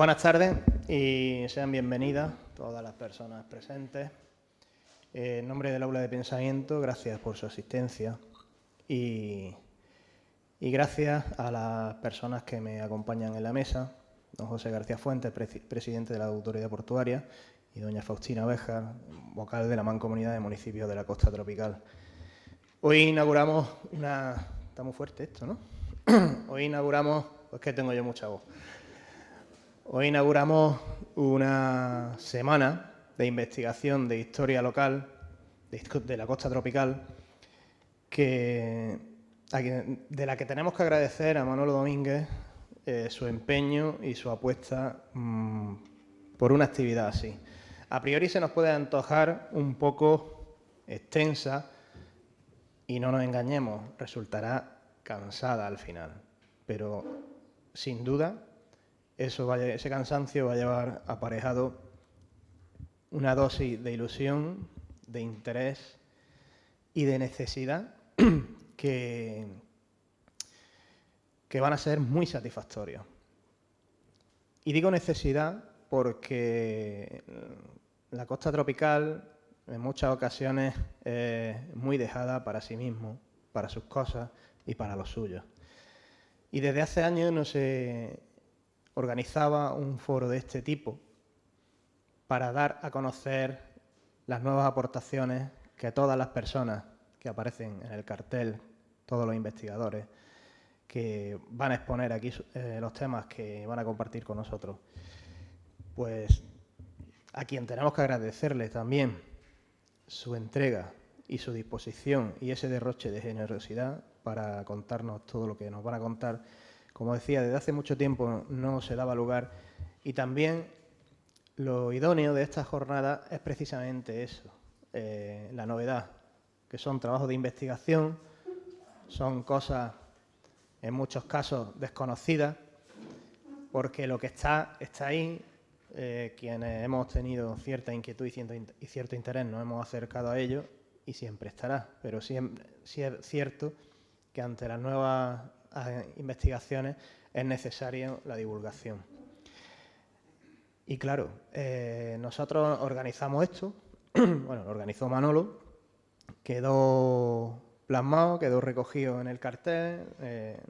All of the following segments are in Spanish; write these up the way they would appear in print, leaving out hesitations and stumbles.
Buenas tardes y sean bienvenidas todas las personas presentes. En nombre del Aula de Pensamiento, gracias por su asistencia y gracias a las personas que me acompañan en la mesa, don José García Fuentes, presidente de la Autoridad Portuaria, y doña Faustina Béjar, vocal de la Mancomunidad de Municipios de la Costa Tropical. Hoy inauguramos una... Está muy fuerte esto, ¿no? Hoy inauguramos... Pues que tengo yo mucha voz. Hoy inauguramos una semana de investigación de historia local de la Costa Tropical de la que tenemos que agradecer a Manolo Domínguez su empeño y su apuesta por una actividad así. A priori se nos puede antojar un poco extensa y no nos engañemos, resultará cansada al final, pero sin duda ese cansancio va a llevar aparejado una dosis de ilusión, de interés y de necesidad que van a ser muy satisfactorios. Y digo necesidad porque la costa tropical en muchas ocasiones es muy dejada para sí mismo, para sus cosas y para los suyos. Y desde hace años no se organizaba un foro de este tipo para dar a conocer las nuevas aportaciones que todas las personas que aparecen en el cartel, todos los investigadores que van a exponer aquí los temas que van a compartir con nosotros, pues a quien tenemos que agradecerles también su entrega y su disposición y ese derroche de generosidad para contarnos todo lo que nos van a contar. Como decía, desde hace mucho tiempo no se daba lugar y también lo idóneo de esta jornada es precisamente eso, la novedad, que son trabajos de investigación, son cosas en muchos casos desconocidas, porque lo que está ahí, quienes hemos tenido cierta inquietud y cierto interés nos hemos acercado a ello y siempre estará, pero sí es cierto que ante las nuevas investigaciones es necesaria la divulgación. Y claro, nosotros organizamos esto, bueno, lo organizó Manolo, quedó plasmado, quedó recogido en el cartel,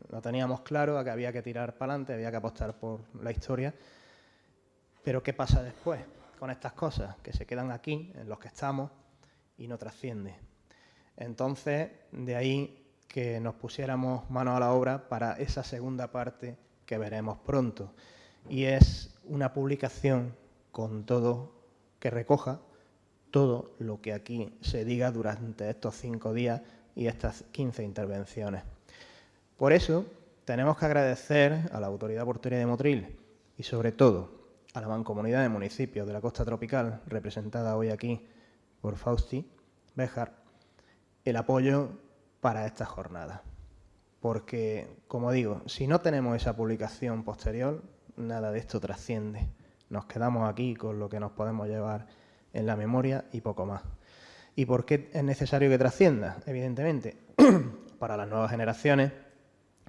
lo teníamos claro, a que había que tirar para adelante, había que apostar por la historia, pero ¿qué pasa después con estas cosas? Que se quedan aquí, en los que estamos, y no trasciende. Entonces, de ahí que nos pusiéramos manos a la obra para esa segunda parte que veremos pronto. Y es una publicación con todo, que recoja todo lo que aquí se diga durante estos 5 días y estas 15 intervenciones. Por eso, tenemos que agradecer a la Autoridad Portuaria de Motril y, sobre todo, a la Mancomunidad de Municipios de la Costa Tropical, representada hoy aquí por Fausti Béjar, el apoyo para esta jornada. Porque, como digo, si no tenemos esa publicación posterior, nada de esto trasciende. Nos quedamos aquí con lo que nos podemos llevar en la memoria y poco más. ¿Y por qué es necesario que trascienda? Evidentemente, para las nuevas generaciones,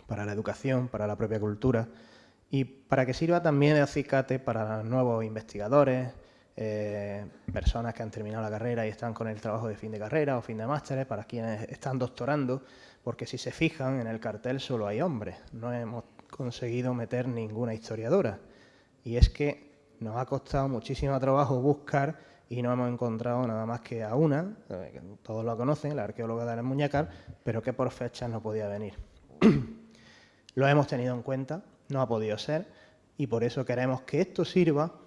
para la educación, para la propia cultura y para que sirva también de acicate para los nuevos investigadores, personas que han terminado la carrera y están con el trabajo de fin de carrera o fin de másteres, para quienes están doctorando, porque si se fijan en el cartel solo hay hombres, no hemos conseguido meter ninguna historiadora. Y es que nos ha costado muchísimo trabajo buscar y no hemos encontrado nada más que a una, todos lo conocen, la arqueóloga de la Muñacar, pero que por fechas no podía venir. Lo hemos tenido en cuenta, no ha podido ser, y por eso queremos que esto sirva,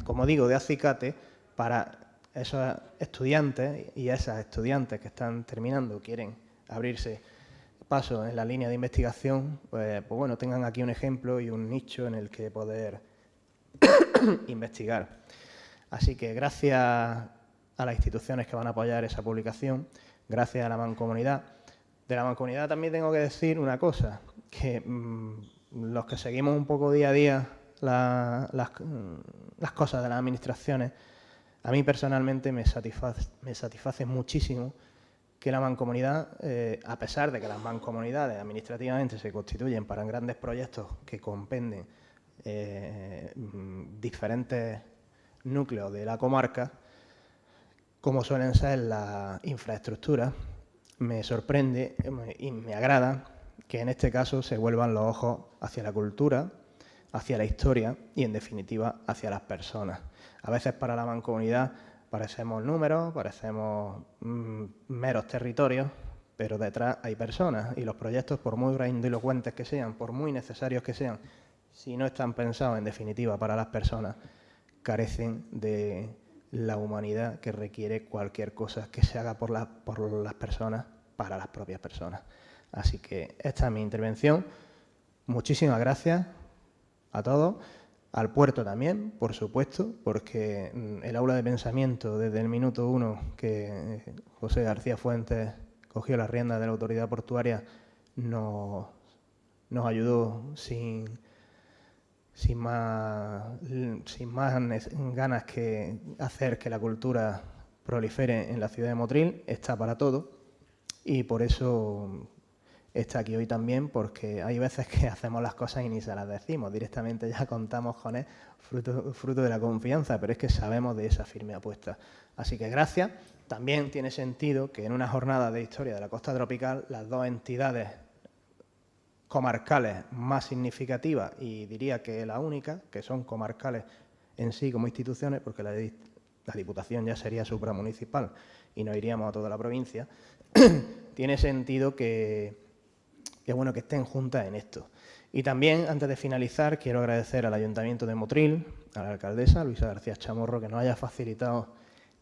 como digo, de acicate para esos estudiantes y esas estudiantes que están terminando, quieren abrirse paso en la línea de investigación, pues bueno, tengan aquí un ejemplo y un nicho en el que poder investigar. Así que gracias a las instituciones que van a apoyar esa publicación, gracias a la Mancomunidad. De la Mancomunidad también tengo que decir una cosa, que los que seguimos un poco día a día las cosas de las administraciones, a mí personalmente me satisface muchísimo que la Mancomunidad, a pesar de que las mancomunidades administrativamente se constituyen para grandes proyectos que compenden diferentes núcleos de la comarca, como suelen ser las infraestructuras, me sorprende y me agrada que en este caso se vuelvan los ojos hacia la cultura, hacia la historia y, en definitiva, hacia las personas. A veces para la mancomunidad parecemos números, parecemos meros territorios, pero detrás hay personas y los proyectos, por muy grandilocuentes que sean, por muy necesarios que sean, si no están pensados, en definitiva, para las personas, carecen de la humanidad que requiere cualquier cosa que se haga por las personas, para las propias personas. Así que esta es mi intervención. Muchísimas gracias a todos, al puerto también, por supuesto, porque el aula de pensamiento, desde el minuto 1 que José García Fuentes cogió las riendas de la autoridad portuaria, nos ayudó sin más ganas que hacer que la cultura prolifere en la ciudad de Motril. Está para todo y por eso está aquí hoy también, porque hay veces que hacemos las cosas y ni se las decimos, directamente ya contamos con él, fruto de la confianza, pero es que sabemos de esa firme apuesta. Así que gracias. También tiene sentido que en una jornada de historia de la costa tropical las dos entidades comarcales más significativas, y diría que la única, que son comarcales en sí como instituciones, porque la Diputación ya sería supramunicipal y no iríamos a toda la provincia, tiene sentido que bueno que estén juntas en esto. Y también, antes de finalizar, quiero agradecer al Ayuntamiento de Motril, a la alcaldesa Luisa García Chamorro, que nos haya facilitado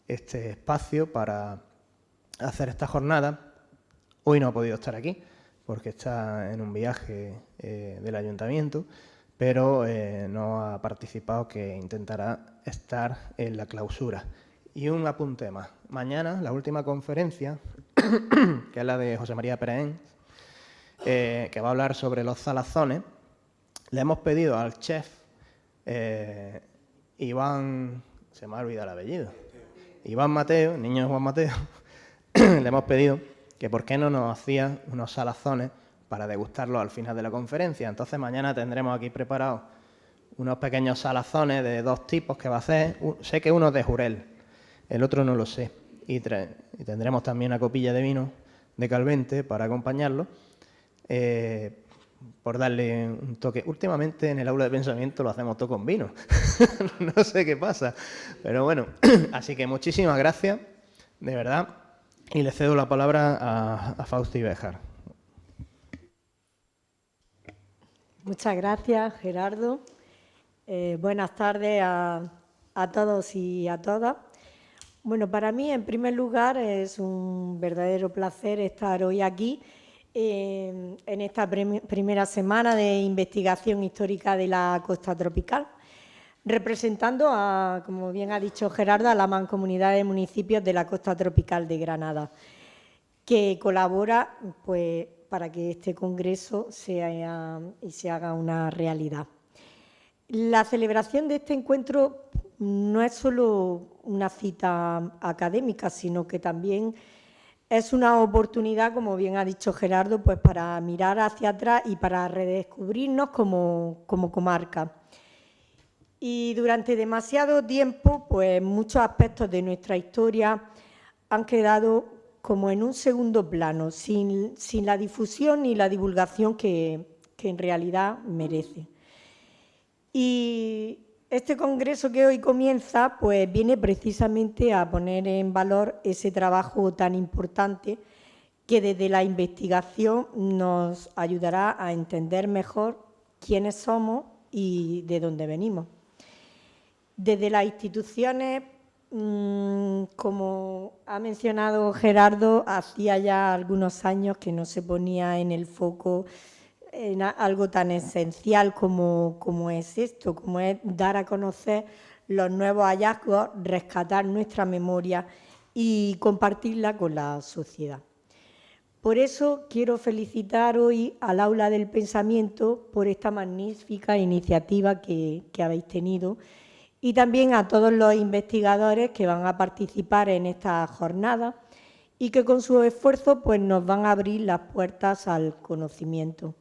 este espacio para hacer esta jornada. Hoy no ha podido estar aquí porque está en un viaje del Ayuntamiento, pero no ha participado, que intentará estar en la clausura. Y un apunte más. Mañana, la última conferencia, que es la de José María Pereén, que va a hablar sobre los salazones, le hemos pedido al chef Iván, se me ha olvidado el apellido, Iván Mateo, el niño de Juan Mateo, le hemos pedido que por qué no nos hacía unos salazones para degustarlos al final de la conferencia. Entonces mañana tendremos aquí preparados unos pequeños salazones de dos tipos que va a hacer. Sé que uno es de jurel, el otro no lo sé. Y tendremos también una copilla de vino de Calvente para acompañarlo, por darle un toque. Últimamente en el aula de pensamiento lo hacemos todo con vino. No sé qué pasa, pero bueno. Así que muchísimas gracias, de verdad. Y le cedo la palabra a Fausti Béjar. Muchas gracias, Gerardo. Buenas tardes a todos y a todas. Bueno, para mí, en primer lugar, es un verdadero placer estar hoy aquí en esta primera semana de investigación histórica de la costa tropical, representando, como bien ha dicho Gerardo, a la Mancomunidad de Municipios de la Costa Tropical de Granada, que colabora pues, para que este congreso se haga una realidad. La celebración de este encuentro no es solo una cita académica, sino que también es una oportunidad, como bien ha dicho Gerardo, pues para mirar hacia atrás y para redescubrirnos como comarca. Y durante demasiado tiempo, pues muchos aspectos de nuestra historia han quedado como en un segundo plano, sin la difusión ni la divulgación que en realidad merece. Y este congreso que hoy comienza, pues viene precisamente a poner en valor ese trabajo tan importante que desde la investigación nos ayudará a entender mejor quiénes somos y de dónde venimos. Desde las instituciones, como ha mencionado Gerardo, hacía ya algunos años que no se ponía en el foco en algo tan esencial como es esto, como es dar a conocer los nuevos hallazgos, rescatar nuestra memoria y compartirla con la sociedad. Por eso quiero felicitar hoy al Aula del Pensamiento por esta magnífica iniciativa que habéis tenido, y también a todos los investigadores que van a participar en esta jornada y que con su esfuerzo pues, nos van a abrir las puertas al conocimiento.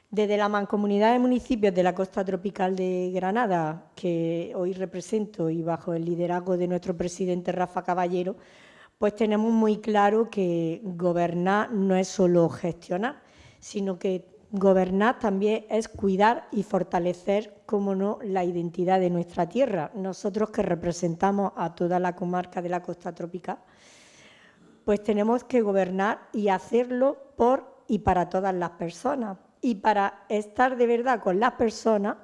Desde la Mancomunidad de Municipios de la Costa Tropical de Granada, que hoy represento y bajo el liderazgo de nuestro presidente Rafa Caballero, pues tenemos muy claro que gobernar no es solo gestionar, sino que gobernar también es cuidar y fortalecer, como no, la identidad de nuestra tierra. Nosotros que representamos a toda la comarca de la Costa Tropical, pues tenemos que gobernar y hacerlo por y para todas las personas. Y para estar de verdad con las personas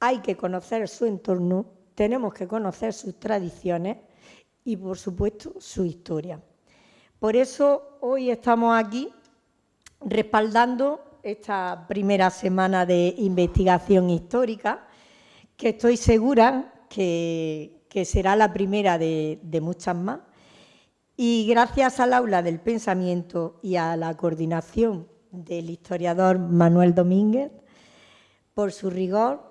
hay que conocer su entorno, tenemos que conocer sus tradiciones y, por supuesto, su historia. Por eso hoy estamos aquí respaldando esta primera semana de investigación histórica, que estoy segura que será la primera de muchas más. Y gracias al Aula del Pensamiento y a la coordinación del historiador Manuel Domínguez, por su rigor,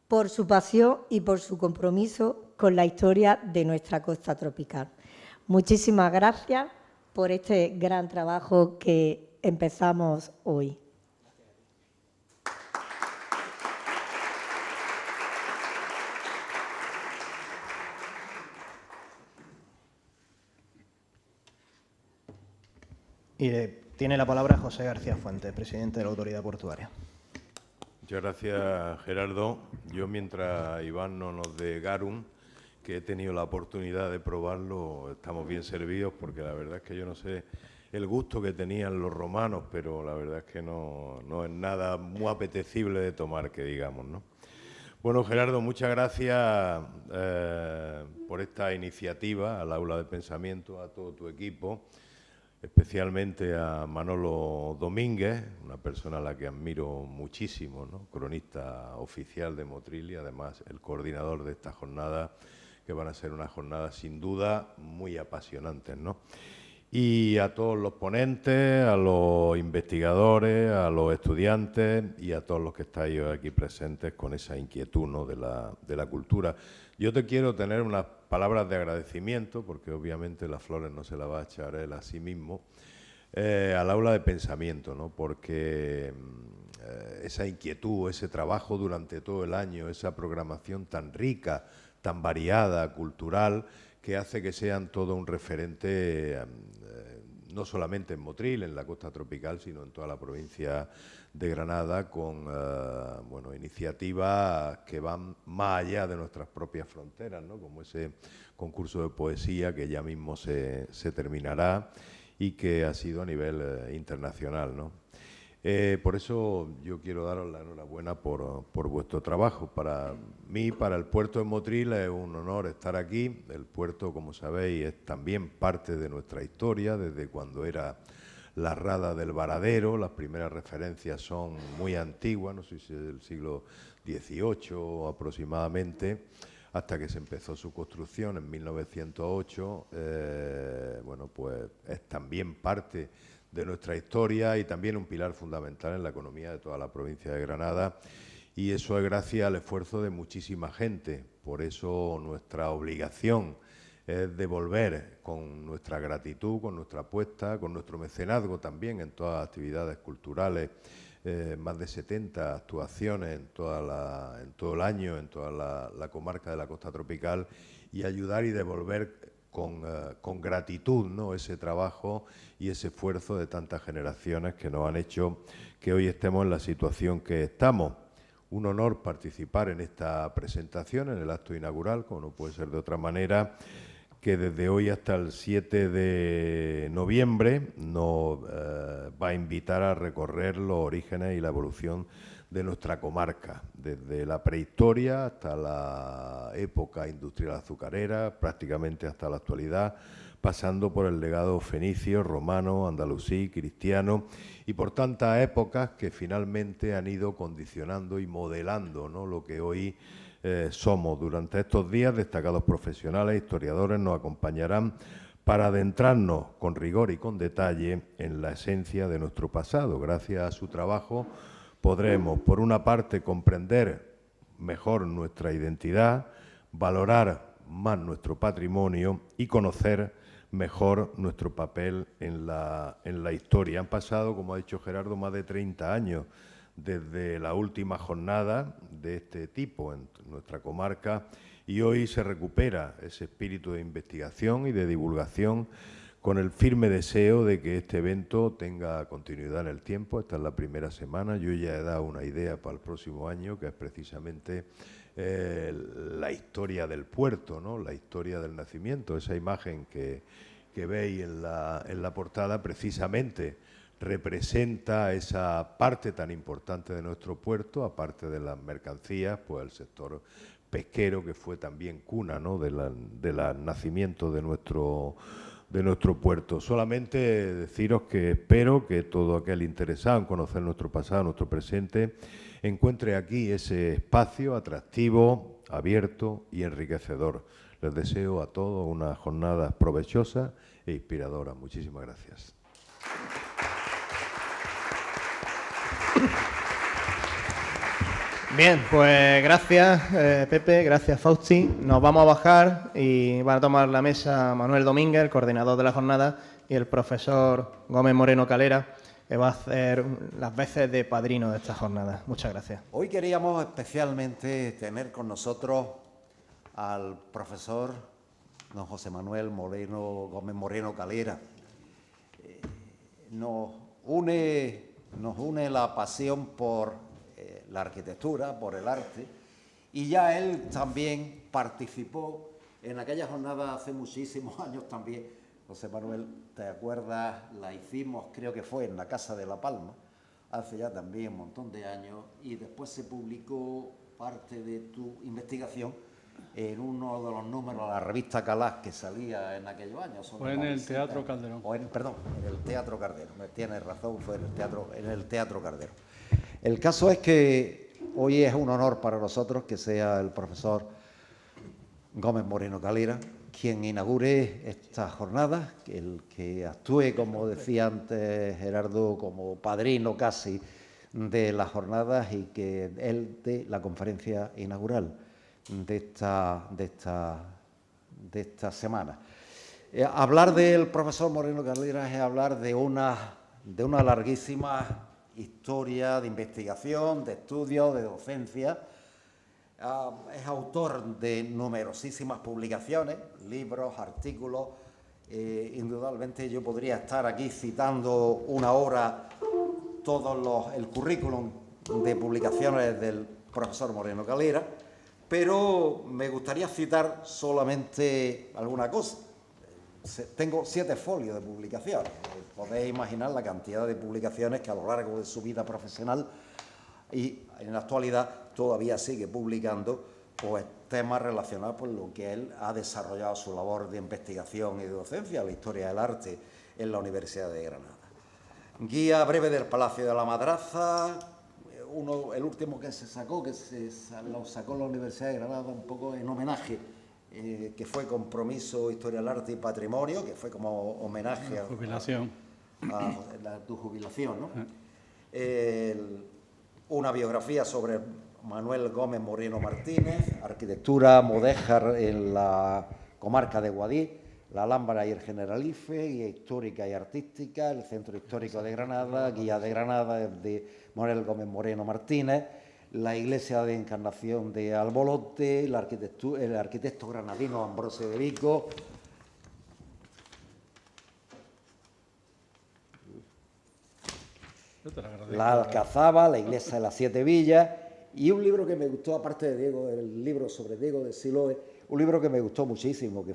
por su pasión y por su compromiso con la historia de nuestra costa tropical. Muchísimas gracias por este gran trabajo que empezamos hoy. Y tiene la palabra José García Fuentes, presidente de la Autoridad Portuaria. Muchas gracias, Gerardo. Yo, mientras Iván no nos dé garum, que he tenido la oportunidad de probarlo, estamos bien servidos, porque la verdad es que yo no sé el gusto que tenían los romanos, pero la verdad es que no es nada muy apetecible de tomar, que digamos, ¿no? Bueno, Gerardo, muchas gracias por esta iniciativa, al Aula de Pensamiento, a todo tu equipo, especialmente a Manolo Domínguez, una persona a la que admiro muchísimo, ¿no? Cronista oficial de Motril y además el coordinador de esta jornada, que van a ser unas jornadas sin duda muy apasionantes, ¿no? Y a todos los ponentes, a los investigadores, a los estudiantes y a todos los que estáis aquí presentes con esa inquietud, ¿no?, de la cultura. Yo te quiero tener unas palabras de agradecimiento, porque obviamente las flores no se las va a echar él a sí mismo, al Aula de Pensamiento, ¿no?, porque esa inquietud, ese trabajo durante todo el año, esa programación tan rica, tan variada, cultural, que hace que sean todo un referente, no solamente en Motril, en la costa tropical, sino en toda la provincia de Granada, con bueno, iniciativas que van más allá de nuestras propias fronteras, ¿no?, como ese concurso de poesía que ya mismo se terminará y que ha sido a nivel internacional, ¿no? Por eso yo quiero daros la enhorabuena por vuestro trabajo. Para mí, para el puerto de Motril, es un honor estar aquí. El puerto, como sabéis, es también parte de nuestra historia, desde cuando era la rada del Varadero. Las primeras referencias son muy antiguas, no sé si es del siglo XVIII aproximadamente, hasta que se empezó su construcción en 1908. Bueno, pues es también parte de nuestra historia y también un pilar fundamental en la economía de toda la provincia de Granada, y eso es gracias al esfuerzo de muchísima gente. Por eso nuestra obligación es devolver con nuestra gratitud, con nuestra apuesta, con nuestro mecenazgo también en todas las actividades culturales, más de 70 actuaciones en todo el año, en toda la comarca de la costa tropical, y ayudar y devolver con gratitud, ¿no?, ese trabajo y ese esfuerzo de tantas generaciones que nos han hecho que hoy estemos en la situación que estamos. Un honor participar en esta presentación, en el acto inaugural, como no puede ser de otra manera, que desde hoy hasta el 7 de noviembre nos va a invitar a recorrer los orígenes y la evolución de nuestra comarca, desde la prehistoria hasta la época industrial azucarera, prácticamente hasta la actualidad, pasando por el legado fenicio, romano, andalusí, cristiano, y por tantas épocas que finalmente han ido condicionando y modelando, ¿no?, lo que hoy somos. Durante estos días, destacados profesionales, historiadores, nos acompañarán para adentrarnos con rigor y con detalle en la esencia de nuestro pasado. Gracias a su trabajo podremos, por una parte, comprender mejor nuestra identidad, valorar más nuestro patrimonio y conocer mejor nuestro papel en la historia. Han pasado, como ha dicho Gerardo, más de 30 años desde la última jornada de este tipo en nuestra comarca, y hoy se recupera ese espíritu de investigación y de divulgación con el firme deseo de que este evento tenga continuidad en el tiempo. Esta es la primera semana. Yo ya he dado una idea para el próximo año, que es precisamente la historia del puerto, ¿no? La historia del nacimiento. Esa imagen que veis en la portada precisamente representa esa parte tan importante de nuestro puerto, aparte de las mercancías, pues el sector pesquero, que fue también cuna, ¿no?, del nacimiento de nuestro puerto. Solamente deciros que espero que todo aquel interesado en conocer nuestro pasado, nuestro presente, encuentre aquí ese espacio atractivo, abierto y enriquecedor. Les deseo a todos unas jornadas provechosas e inspiradoras. Muchísimas gracias. Bien, pues gracias Pepe, gracias Fausti. Nos vamos a bajar y van a tomar la mesa Manuel Domínguez, el coordinador de la jornada, y el profesor Gómez Moreno Calera, que va a hacer las veces de padrino de esta jornada. Muchas gracias. Hoy queríamos especialmente tener con nosotros al profesor don José Manuel Gómez Moreno Calera. Nos une la pasión por la arquitectura, por el arte, y ya él también participó en aquella jornada hace muchísimos años también. José Manuel, ¿te acuerdas? La hicimos, creo que fue en la Casa de La Palma, hace ya también un montón de años, y después se publicó parte de tu investigación en uno de los números de la revista Calás que salía en aquellos años. Fue en el Teatro Calderón. Perdón, en el Teatro Calderón. Tienes razón, fue en el Teatro Calderón. El caso es que hoy es un honor para nosotros que sea el profesor Gómez Moreno Calera quien inaugure esta jornada, el que actúe, como decía antes Gerardo, como padrino casi de las jornadas, y que él dé la conferencia inaugural de esta semana. Hablar del profesor Moreno Calera es hablar de una larguísima historia de investigación, de estudio, de docencia. Es autor de numerosísimas publicaciones, libros, artículos. Indudablemente yo podría estar aquí citando una hora el currículum de publicaciones del profesor Moreno Calera, pero me gustaría citar solamente alguna cosa. Tengo 7 folios de publicaciones. Podéis imaginar la cantidad de publicaciones que a lo largo de su vida profesional y en la actualidad todavía sigue publicando, pues, temas relacionados con lo que él ha desarrollado su labor de investigación y de docencia, la historia del arte en la Universidad de Granada. Guía breve del Palacio de la Madraza, el último que se sacó, lo sacó la Universidad de Granada un poco en homenaje, que fue Compromiso, Historia del Arte y Patrimonio, que fue como homenaje a tu jubilación, ¿no? Una biografía sobre Manuel Gómez Moreno Martínez, arquitectura mudéjar en la comarca de Guadix, la Alhambra y el Generalife, guía histórica y artística, el Centro Histórico de Granada, guía de Granada de Manuel Gómez Moreno Martínez, la Iglesia de Encarnación de Albolote, el arquitecto granadino Ambrosio de Vico, la Alcazaba, la Iglesia de las 7 Villas, y un libro que me gustó, aparte del libro sobre Diego de Siloé, un libro que me gustó muchísimo, que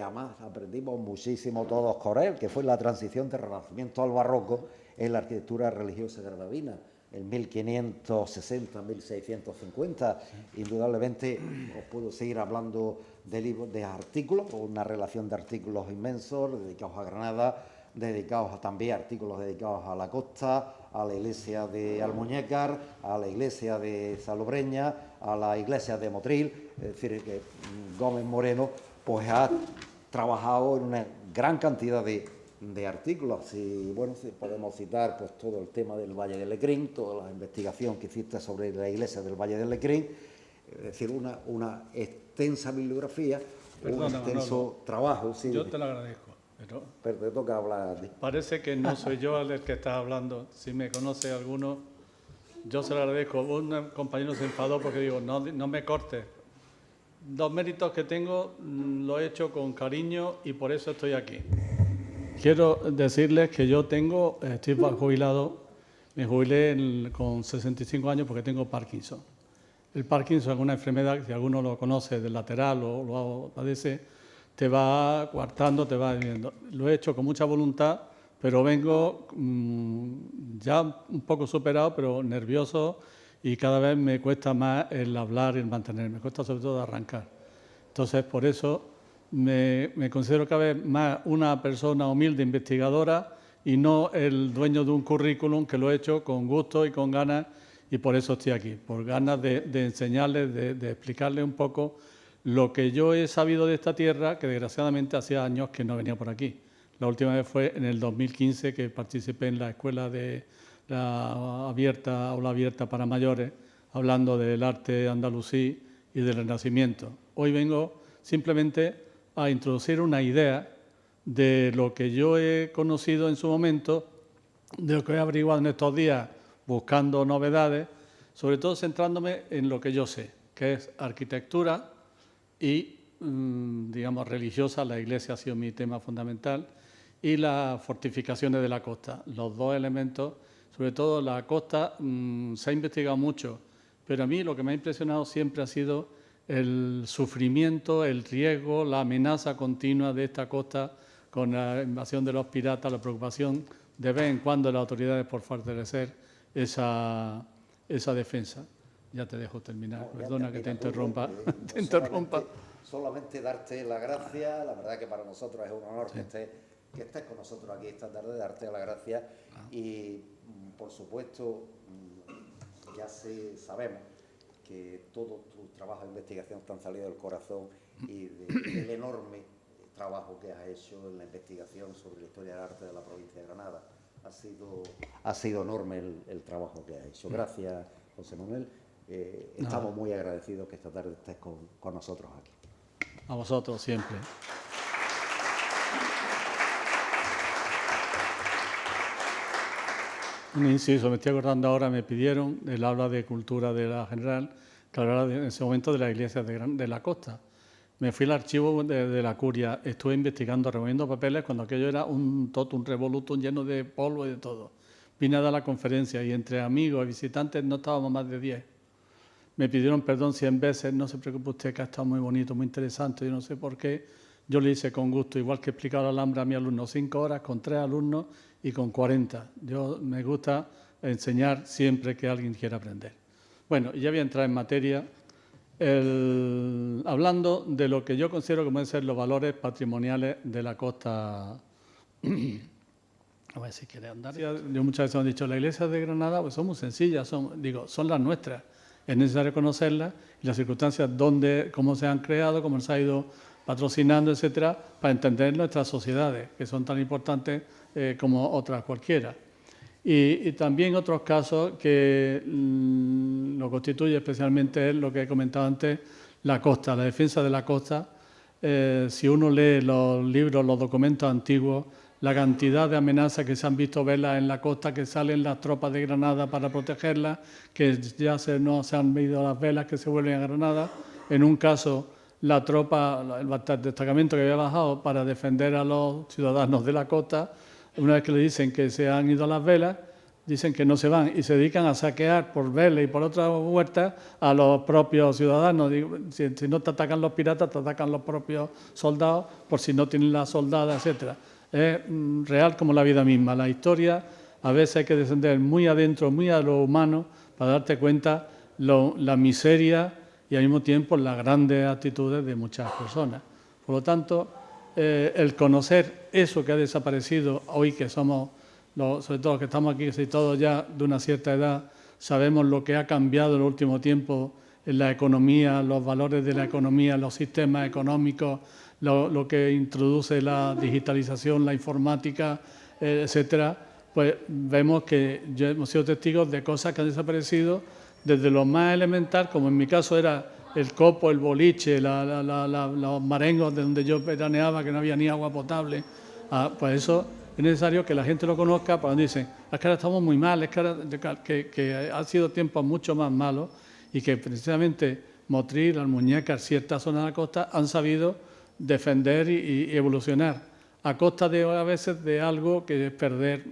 además aprendimos muchísimo todos con él, que fue La transición del Renacimiento al Barroco en la arquitectura religiosa granadina, en 1560-1650. Indudablemente os puedo seguir hablando de libros, de artículos, una relación de artículos inmensos dedicados a Granada, dedicados también a artículos dedicados a la costa, a la iglesia de Almuñécar, a la iglesia de Salobreña, a la iglesia de Motril. Es decir, que Gómez Moreno pues ha trabajado en una gran cantidad de artículos, y bueno, podemos citar pues todo el tema del Valle del Lecrín, toda la investigación que hiciste sobre la iglesia del Valle del Lecrín, es decir, una extensa bibliografía, un extenso trabajo. Sí, yo te lo agradezco. Pero te toca hablar a ti. Parece que no soy yo el que está hablando. Si me conoce alguno, Yo se lo agradezco. Un compañero se enfadó porque digo, no me cortes. Los méritos que tengo lo he hecho con cariño y por eso estoy aquí. Quiero decirles que yo estoy jubilado, me jubilé con 65 años porque tengo Parkinson. El Parkinson es una enfermedad que si alguno lo conoce del lateral o lo padece, te va coartando, te va viviendo. Lo he hecho con mucha voluntad, pero vengo ya un poco superado, pero nervioso y cada vez me cuesta más el hablar y el mantenerme, me cuesta sobre todo arrancar. Entonces, por eso me considero cada vez más una persona humilde, investigadora y no el dueño de un currículum que lo he hecho con gusto y con ganas y por eso estoy aquí, por ganas de enseñarles, de explicarles un poco lo que yo he sabido de esta tierra, que desgraciadamente hacía años que no venía por aquí. La última vez fue en el 2015 que participé en la escuela de la aula abierta para mayores, hablando del arte andalusí y del Renacimiento. Hoy vengo simplemente a introducir una idea de lo que yo he conocido en su momento, de lo que he averiguado en estos días buscando novedades, sobre todo centrándome en lo que yo sé, que es arquitectura y, digamos, religiosa. La iglesia ha sido mi tema fundamental, y las fortificaciones de la costa. Los dos elementos, sobre todo la costa, se ha investigado mucho, pero a mí lo que me ha impresionado siempre ha sido el sufrimiento, el riesgo, la amenaza continua de esta costa con la invasión de los piratas, la preocupación de vez en cuando de las autoridades por fortalecer esa defensa. Ya te dejo terminar, no, perdona que te interrumpa. Solamente darte la gracia, la verdad que para nosotros es un honor que estés con nosotros aquí esta tarde, darte las gracias y, por supuesto, ya sabemos que todos tus trabajos de investigación te han salido del corazón y del enorme trabajo que has hecho en la investigación sobre la historia del arte de la provincia de Granada. Ha sido enorme el trabajo que has hecho. Gracias, José Manuel. Estamos muy agradecidos que esta tarde estés con nosotros aquí. A vosotros siempre. Un inciso, me estoy acordando ahora, me pidieron el aula de cultura de la general, que hablara en ese momento de la iglesia de la costa. Me fui al archivo de la curia, estuve investigando, removiendo papeles, cuando aquello era un totum revolutum lleno de polvo y de todo. Vine a dar la conferencia y entre amigos y visitantes no estábamos más de 10. Me pidieron perdón 100 veces, no se preocupe usted que ha estado muy bonito, muy interesante, yo no sé por qué. Yo le hice con gusto, igual que he explicado la Alhambra a mis alumnos, 5 horas con 3 alumnos y con 40. Me gusta enseñar siempre que alguien quiera aprender. Bueno, y ya voy a entrar en materia, hablando de lo que yo considero que pueden ser los valores patrimoniales de la costa. A ver si quiere andar. Yo muchas veces he dicho, las iglesias de Granada pues son muy sencillas, son las nuestras. Es necesario conocerlas y las circunstancias cómo se han creado, cómo se ha ido patrocinando, etcétera, para entender nuestras sociedades, que son tan importantes como otras cualquiera. Y también otros casos que lo constituye especialmente es lo que he comentado antes, la costa, la defensa de la costa. Si uno lee los libros, los documentos antiguos, la cantidad de amenazas que se han visto velas en la costa, que salen las tropas de Granada para protegerla, que ya no se han visto las velas que se vuelven a Granada. En un caso, la tropa, el destacamento que había bajado para defender a los ciudadanos de la costa, una vez que le dicen que se han ido a las velas, dicen que no se van y se dedican a saquear por velas y por otras huertas a los propios ciudadanos. Si no te atacan los piratas, te atacan los propios soldados, por si no tienen la soldada, etcétera. Es real como la vida misma. La historia a veces hay que descender muy adentro, muy a lo humano, para darte cuenta la miseria y al mismo tiempo las grandes actitudes de muchas personas. Por lo tanto, el conocer eso que ha desaparecido hoy, que somos, sobre todo los que estamos aquí, casi todos ya de una cierta edad, sabemos lo que ha cambiado en el último tiempo en la economía, los valores de la economía, los sistemas económicos, lo que introduce la digitalización, la informática, etcétera, pues vemos que ya hemos sido testigos de cosas que han desaparecido desde lo más elemental, como en mi caso era el copo, el boliche, los marengos de donde yo veraneaba, que no había ni agua potable, pues eso es necesario que la gente lo conozca, para cuando dicen, es que ahora estamos muy mal, es que, ahora, que han sido tiempos mucho más malos y que precisamente Motril, Almuñécar, ciertas zonas de la costa han sabido defender y evolucionar a costa de a veces de algo que es perder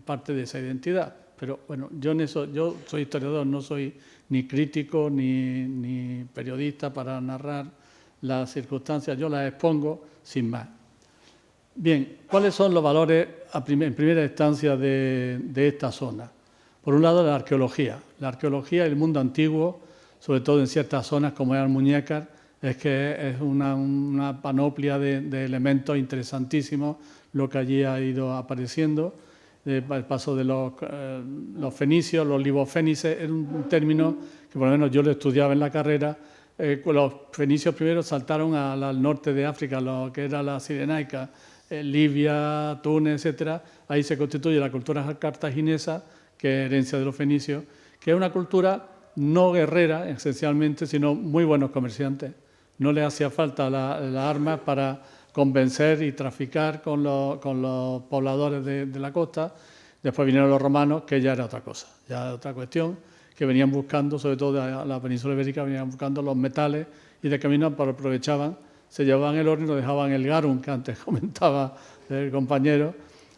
parte de esa identidad. Pero bueno, yo soy historiador, no soy ni crítico ni periodista para narrar las circunstancias, yo las expongo sin más. Bien, ¿cuáles son los valores en primera instancia de esta zona? Por un lado, la arqueología y el mundo antiguo, sobre todo en ciertas zonas como es Almuñécar, es que es una panoplia de elementos interesantísimos lo que allí ha ido apareciendo. El paso de los fenicios, los libofénices, es un término que por lo menos yo lo estudiaba en la carrera. Los fenicios primero saltaron al norte de África, lo que era la Cirenaica, Libia, Túnez, etcétera. Ahí se constituye la cultura cartaginesa, que es herencia de los fenicios, que es una cultura no guerrera esencialmente, sino muy buenos comerciantes. No les hacía falta las armas para convencer y traficar con los pobladores de la costa. Después vinieron los romanos, que ya era otra cosa, ya era otra cuestión, que venían buscando, sobre todo de la península ibérica, venían buscando los metales y de camino aprovechaban, se llevaban el oro y lo dejaban el garum, que antes comentaba el compañero,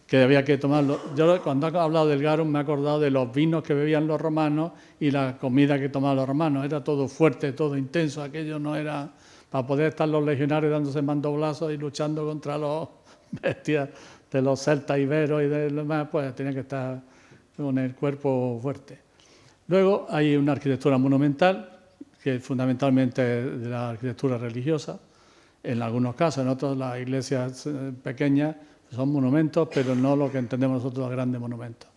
que había que tomarlo. Yo cuando he hablado del garum me he acordado de los vinos que bebían los romanos y la comida que tomaban los romanos. Era todo fuerte, todo intenso, aquello no era... Para poder estar los legionarios dándose mandoblazos y luchando contra los bestias de los celtas iberos y de los demás, pues tenía que estar con el cuerpo fuerte. Luego hay una arquitectura monumental, que fundamentalmente es de la arquitectura religiosa, en algunos casos, en otros las iglesias pequeñas son monumentos, pero no lo que entendemos nosotros los grandes monumentos.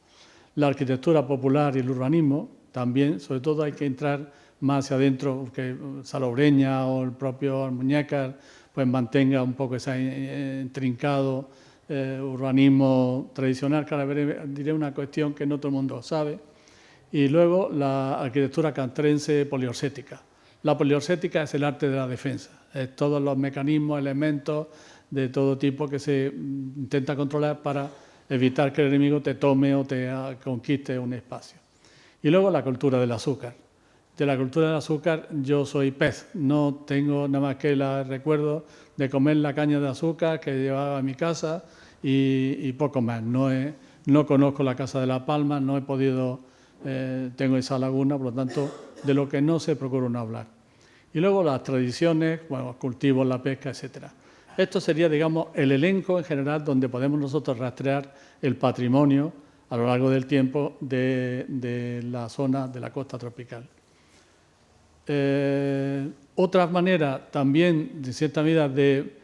La arquitectura popular y el urbanismo también, sobre todo hay que entrar más hacia adentro, que Salobreña o el propio Almuñécar pues mantenga un poco ese intrincado urbanismo tradicional, que ahora diré una cuestión que no todo el mundo sabe. Y luego la arquitectura castrense poliorcética. La poliorcética es el arte de la defensa, es todos los mecanismos, elementos de todo tipo que se intenta controlar para evitar que el enemigo te tome o te conquiste un espacio. Y luego la cultura del azúcar. De la cultura del azúcar yo soy pez, no tengo nada más que el recuerdo de comer la caña de azúcar que llevaba a mi casa y poco más. No conozco la Casa de la Palma, no he podido, tengo esa laguna, por lo tanto, de lo que no se procura no hablar. Y luego las tradiciones, bueno, los cultivos, la pesca, etcétera. Esto sería, digamos, el elenco en general donde podemos nosotros rastrear el patrimonio a lo largo del tiempo de la zona de la costa tropical. Otra manera también, de cierta medida, de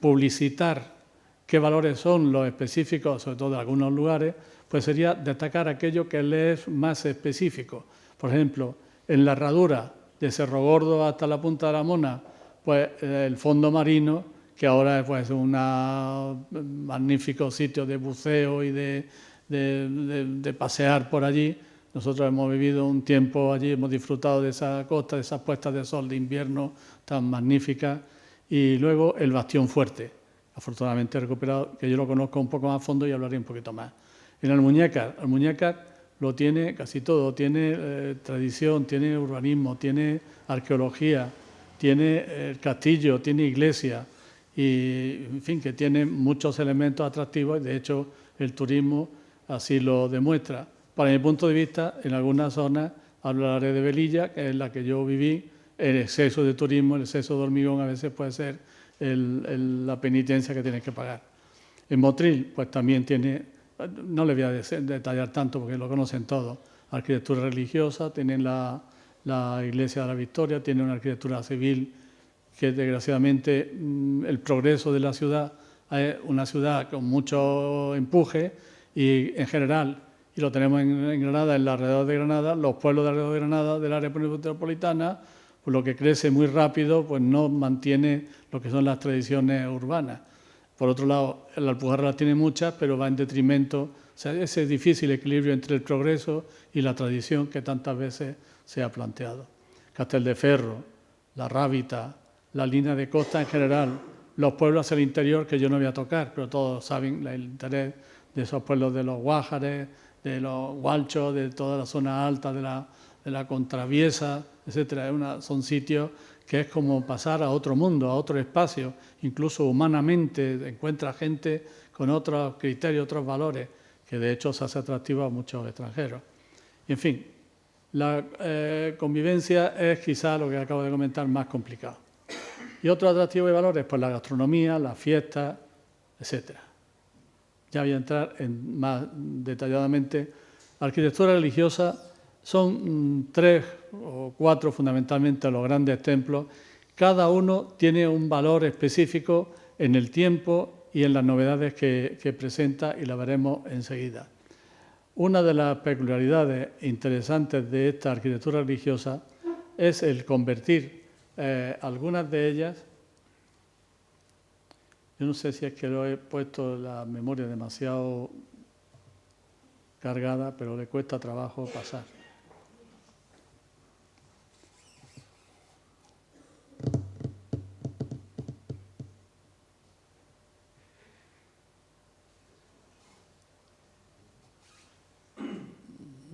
publicitar qué valores son los específicos, sobre todo de algunos lugares, pues sería destacar aquello que les es más específico. Por ejemplo, en la herradura de Cerro Gordo hasta la Punta de la Mona, pues el fondo marino, que ahora es pues, un magnífico sitio de buceo y de pasear por allí. Nosotros hemos vivido un tiempo allí, hemos disfrutado de esa costa, de esas puestas de sol de invierno tan magníficas. Y luego el Bastión Fuerte, afortunadamente recuperado, que yo lo conozco un poco más a fondo y hablaré un poquito más. En Almuñécar lo tiene casi todo, tiene tradición, tiene urbanismo, tiene arqueología, tiene el castillo, tiene iglesia y, en fin, que tiene muchos elementos atractivos y, de hecho, el turismo así lo demuestra. Para mi punto de vista, en algunas zonas, hablaré de Velilla, que es la que yo viví, el exceso de turismo, el exceso de hormigón a veces puede ser la penitencia que tienes que pagar. En Motril, pues también tiene, no le voy a detallar tanto porque lo conocen todos, arquitectura religiosa, tienen la Iglesia de la Victoria, tiene una arquitectura civil que desgraciadamente el progreso de la ciudad es una ciudad con mucho empuje y en general, y lo tenemos en Granada, en los alrededores de Granada, los pueblos de alrededor de Granada, del área metropolitana, pues lo que crece muy rápido, pues no mantiene lo que son las tradiciones urbanas. Por otro lado, la Alpujarra las tiene muchas, pero va en detrimento, o sea, ese difícil equilibrio entre el progreso y la tradición que tantas veces se ha planteado. Castelldefels, La Rábita, la línea de costa en general, los pueblos hacia el interior que yo no voy a tocar, pero todos saben el interés de esos pueblos de los Guájares, de los Gualchos, de toda la zona alta de la Contraviesa, etcétera. Son sitios que es como pasar a otro mundo, a otro espacio, incluso humanamente encuentra gente con otros criterios, otros valores, que de hecho se hace atractivo a muchos extranjeros. Y en fin, la convivencia es quizá lo que acabo de comentar más complicado. Y otro atractivo y valores, pues la gastronomía, las fiestas, etcétera. Ya voy a entrar más detalladamente. La arquitectura religiosa son 3 o 4 fundamentalmente los grandes templos. Cada uno tiene un valor específico en el tiempo y en las novedades que presenta, y la veremos enseguida. Una de las peculiaridades interesantes de esta arquitectura religiosa es el convertir algunas de ellas. Yo no sé si es que lo he puesto la memoria demasiado cargada, pero le cuesta trabajo pasar.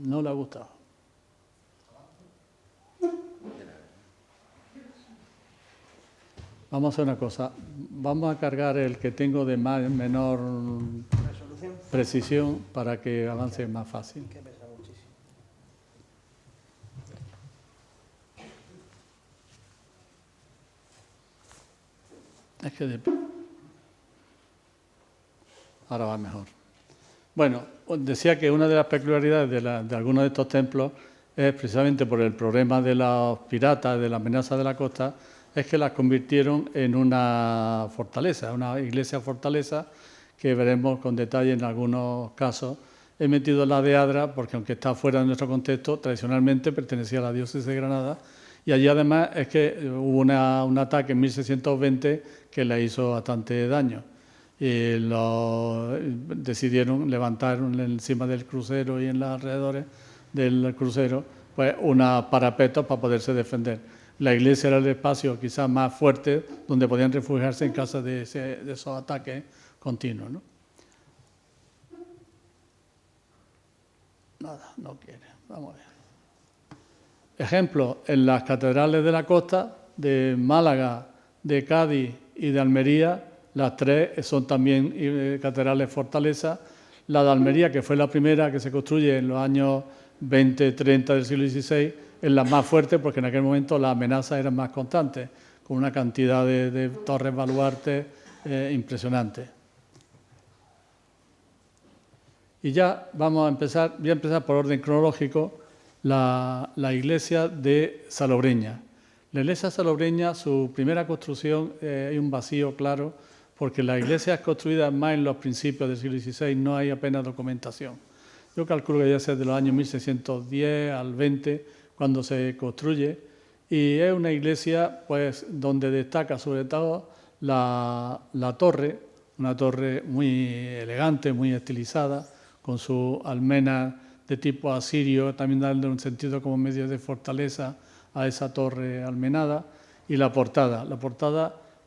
No le ha gustado. Vamos a hacer una cosa. Vamos a cargar el que tengo de menor precisión para que avance más fácil. Es que ahora va mejor. Bueno, decía que una de las peculiaridades de algunos de estos templos es precisamente por el problema de los piratas, de la amenaza de la costa, es que las convirtieron en una fortaleza, una iglesia fortaleza, que veremos con detalle en algunos casos. He metido la de Adra porque, aunque está fuera de nuestro contexto, tradicionalmente pertenecía a la diócesis de Granada, y allí además es que hubo un ataque en 1620 que le hizo bastante daño. Y decidieron levantar encima del crucero y en los alrededores del crucero pues unos parapetos para poderse defender. La iglesia era el espacio quizás más fuerte donde podían refugiarse en caso de esos ataques continuos, ¿no? Nada, no quiere. Vamos a ver. Ejemplo, en las catedrales de la costa, de Málaga, de Cádiz y de Almería, las 3 son también catedrales fortalezas. La de Almería, que fue la primera que se construye en los años 20-30 del siglo XVI, es la más fuerte porque en aquel momento las amenazas eran más constantes, con una cantidad de torres baluartes impresionante. Y ya voy a empezar por orden cronológico, la iglesia de Salobreña. La iglesia de Salobreña, su primera construcción, hay un vacío claro, porque la iglesia es construida más en los principios del siglo XVI, no hay apenas documentación. Yo calculo que ya sea de los años 1610 al 20, cuando se construye, y es una iglesia pues donde destaca sobre todo la torre, una torre muy elegante, muy estilizada, con su almenas de tipo asirio, también dándole un sentido como medio de fortaleza a esa torre almenada, y la portada,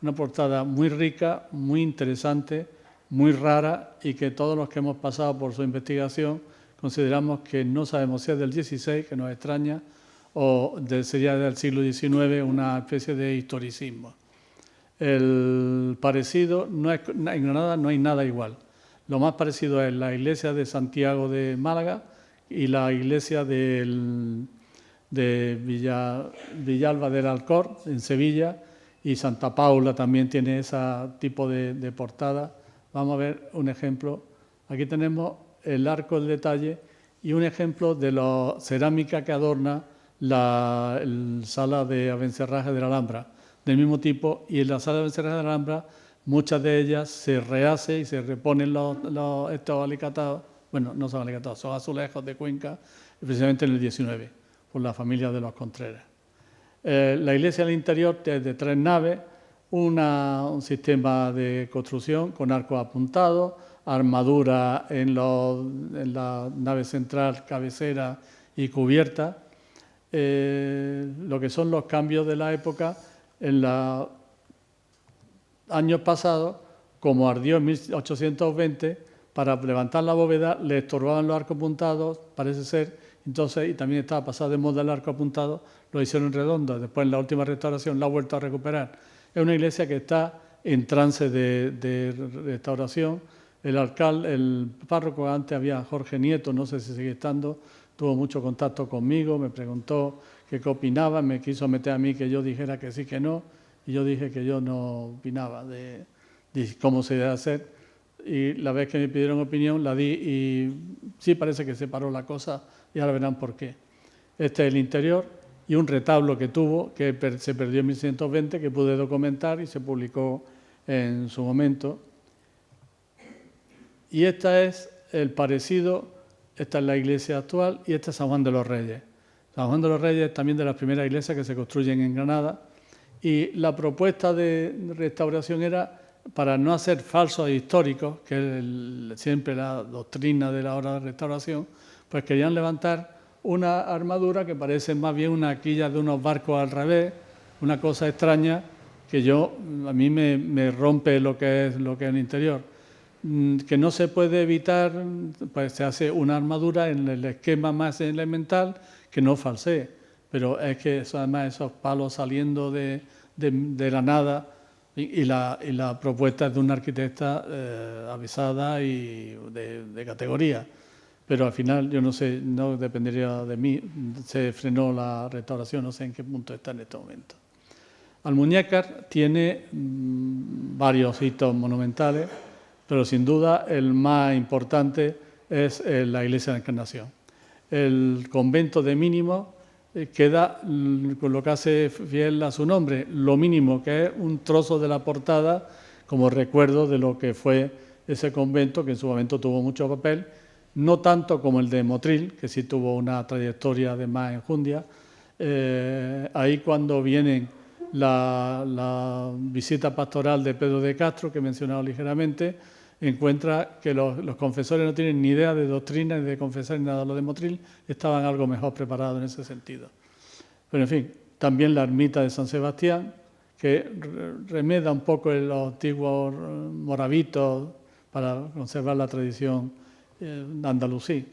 una portada muy rica, muy interesante, muy rara, y que todos los que hemos pasado por su investigación consideramos que no sabemos si es del XVI, que nos extraña, o sería del siglo XIX, una especie de historicismo. El parecido, en Granada no hay nada igual. Lo más parecido es la iglesia de Santiago de Málaga y la iglesia de Villalba del Alcor, en Sevilla, y Santa Paula también tiene ese tipo de portada. Vamos a ver un ejemplo. Aquí tenemos el arco del detalle y un ejemplo de la cerámica que adorna la sala de abencerraje de la Alhambra, del mismo tipo, y en la sala de abencerraje de la Alhambra muchas de ellas se rehace y se reponen estos alicatados, bueno, no son alicatados, son azulejos de Cuenca, precisamente en el 19, por la familia de los Contreras. La iglesia del interior es de 3 naves, un sistema de construcción con arcos apuntados, armadura en la nave central, cabecera y cubierta. Lo que son los cambios de la época, en la años pasados, como ardió en 1820, para levantar la bóveda le estorbaban los arcos apuntados, parece ser, entonces, y también estaba pasado de moda el arco apuntado, lo hicieron redonda. Después, en la última restauración, la ha vuelto a recuperar. Es una iglesia que está en trance de restauración. El alcalde, el párroco, antes había Jorge Nieto, no sé si sigue estando, tuvo mucho contacto conmigo, me preguntó qué opinaba, me quiso meter a mí que yo dijera que sí, que no, y yo dije que yo no opinaba de cómo se debe hacer. Y la vez que me pidieron opinión la di y sí parece que se paró la cosa y ahora verán por qué. Este es el interior y un retablo que tuvo, que se perdió en 1620, que pude documentar y se publicó en su momento. Y este es el parecido, esta es la iglesia actual y este es San Juan de los Reyes. San Juan de los Reyes es también de las primeras iglesias que se construyen en Granada y la propuesta de restauración era para no hacer falsos históricos, que es siempre la doctrina de la obra de restauración, pues querían levantar una armadura que parece más bien una quilla de unos barcos al revés, una cosa extraña que a mí me rompe lo que es el interior. Que no se puede evitar, pues se hace una armadura en el esquema más elemental que no falsee, pero es que además esos palos saliendo de la nada y la propuesta es de una arquitecta avisada y de categoría, pero al final yo no sé, no dependería de mí, se frenó la restauración, no sé en qué punto está en este momento. Almuñécar tiene varios hitos monumentales, pero sin duda el más importante es la iglesia de la Encarnación. El convento de Mínimo queda con lo que hace fiel a su nombre, lo mínimo, que es un trozo de la portada como recuerdo de lo que fue ese convento, que en su momento tuvo mucho papel, no tanto como el de Motril, que sí tuvo una trayectoria de más enjundia. Ahí cuando vienen la visita pastoral de Pedro de Castro, que he mencionado ligeramente, encuentra que los confesores no tienen ni idea de doctrina, ni de confesar, ni nada. Los de Motril estaban algo mejor preparados en ese sentido. Pero, en fin, también la ermita de San Sebastián, que remeda un poco los antiguos moravitos para conservar la tradición andalusí.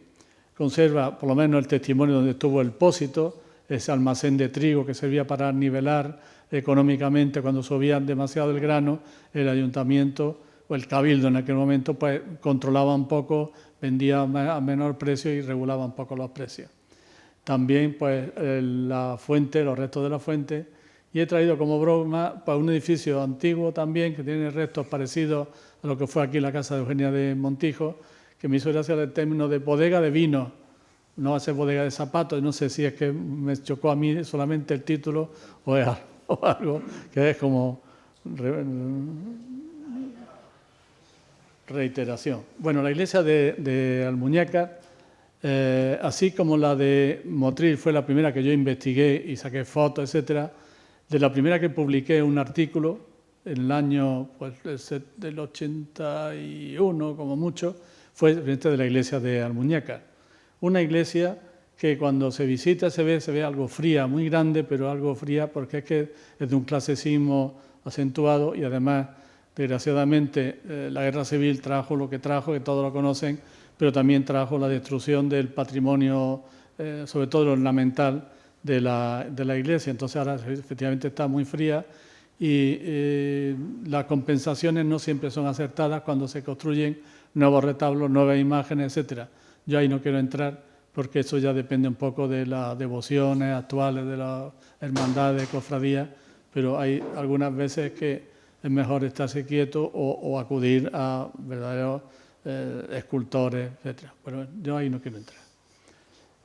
Conserva, por lo menos, el testimonio donde estuvo el Pósito, ese almacén de trigo que servía para nivelar económicamente cuando subían demasiado el grano, el ayuntamiento o el cabildo en aquel momento pues controlaba un poco, vendía a menor precio y regulaba un poco los precios. También pues la fuente, los restos de la fuente, y he traído como broma pues, un edificio antiguo también que tiene restos parecidos a lo que fue aquí la casa de Eugenia de Montijo, que me hizo gracia el término de bodega de vino, no va a ser bodega de zapatos, no sé si es que me chocó a mí solamente el título o es algo que es como reiteración. Bueno, la iglesia de Almuñécar, así como la de Motril fue la primera que yo investigué y saqué fotos, etcétera, de la primera que publiqué un artículo en el año pues, del 81 como mucho, fue de la iglesia de Almuñécar. Una iglesia que cuando se visita se ve algo fría, muy grande, pero algo fría porque es que es de un clasicismo acentuado y además, desgraciadamente, la guerra civil trajo lo que trajo, que todos lo conocen, pero también trajo la destrucción del patrimonio, sobre todo lo ornamental, de la iglesia. Entonces ahora efectivamente está muy fría y las compensaciones no siempre son acertadas cuando se construyen nuevos retablos, nuevas imágenes, etcétera. Yo ahí no quiero entrar porque eso ya depende un poco de las devociones actuales, de las hermandades, cofradías, pero hay algunas veces que es mejor estarse quieto o acudir a verdaderos escultores, etcétera. Pero yo ahí no quiero entrar.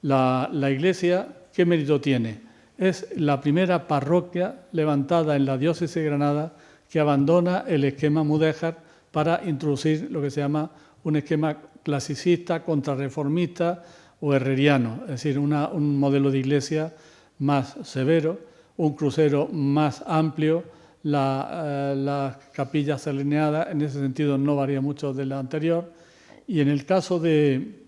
La iglesia, ¿qué mérito tiene? Es la primera parroquia levantada en la diócesis de Granada que abandona el esquema mudéjar para introducir lo que se llama un esquema clasicista, contrarreformista o herreriano, es decir, un modelo de iglesia más severo, un crucero más amplio, las capillas alineadas, en ese sentido no varía mucho de la anterior, y en el caso de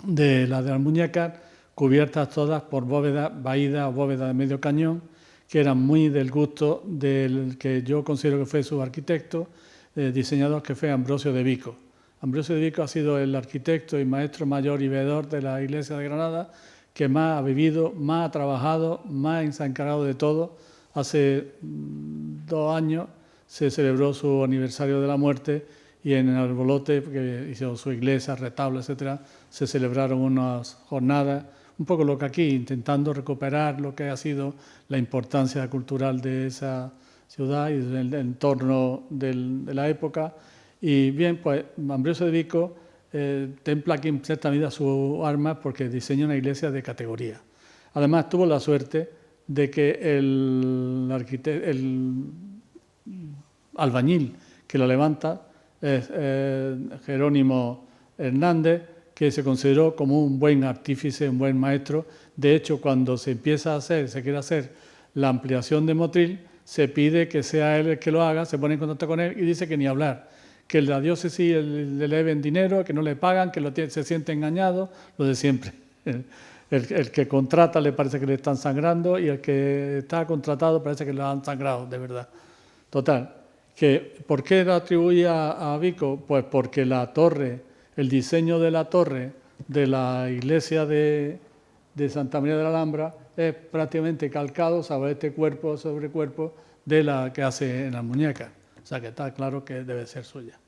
la de Almuñécar, cubiertas todas por bóveda vaída o bóveda de medio cañón, que eran muy del gusto del que yo considero que fue su arquitecto, diseñador, que fue Ambrosio de Vico. Ambrosio de Vico ha sido el arquitecto y maestro mayor y veedor de la iglesia de Granada que más ha vivido, más ha trabajado, más se ha encargado de todo. Hace 2 años se celebró su aniversario de la muerte y en el Albolote, que hizo su iglesia, retablo, etcétera, se celebraron unas jornadas, un poco lo que aquí, intentando recuperar lo que ha sido la importancia cultural de esa ciudad y del entorno de la época. Y bien, pues Ambrosio de Vico templa aquí en cierta medida su arma porque diseña una iglesia de categoría. Además, tuvo la suerte de que el albañil que lo levanta es Jerónimo Hernández, que se consideró como un buen artífice, un buen maestro. De hecho, cuando se quiere hacer la ampliación de Motril, se pide que sea él el que lo haga, se pone en contacto con él y dice que ni hablar, que la diócesis le deben dinero, que no le pagan, que se siente engañado, lo de siempre. El que contrata le parece que le están sangrando y el que está contratado parece que lo han sangrado, de verdad. Total, ¿por qué lo atribuía a Vico? Pues porque la torre, el diseño de la torre de la iglesia de Santa María de la Alhambra es prácticamente calcado sobre este cuerpo sobre cuerpo de la que hace en las muñecas. O sea que está claro que debe ser suya.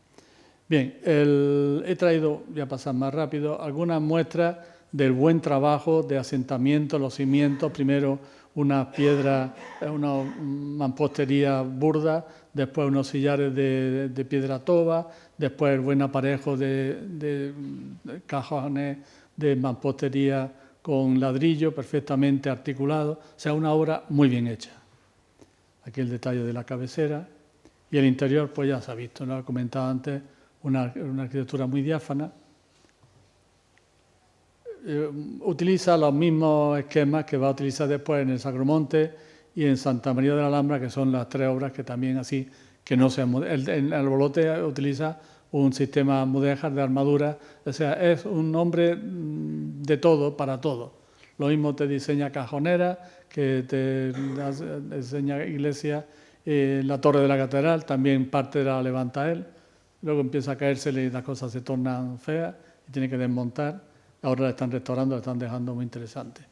Bien, he traído, voy a pasar más rápido, algunas muestras del buen trabajo de asentamiento, los cimientos, primero unas piedras, una mampostería burda, después unos sillares de piedra toba, después el buen aparejo de cajones de mampostería con ladrillo perfectamente articulado, o sea, una obra muy bien hecha. Aquí el detalle de la cabecera y el interior, pues ya se ha visto, ¿no? Lo he comentado antes, una arquitectura muy diáfana. Utiliza los mismos esquemas que va a utilizar después en el Sacromonte y en Santa María de la Alhambra, que son las 3 obras que también así, que no se el Albolote utiliza un sistema mudéjar de armadura, o sea, es un hombre de todo para todo. Lo mismo te diseña cajonera, que te diseña iglesia, la torre de la catedral, también parte de la levanta él, luego empieza a caérsele y las cosas se tornan feas y tiene que desmontar. Ahora la están restaurando, la están dejando muy interesante.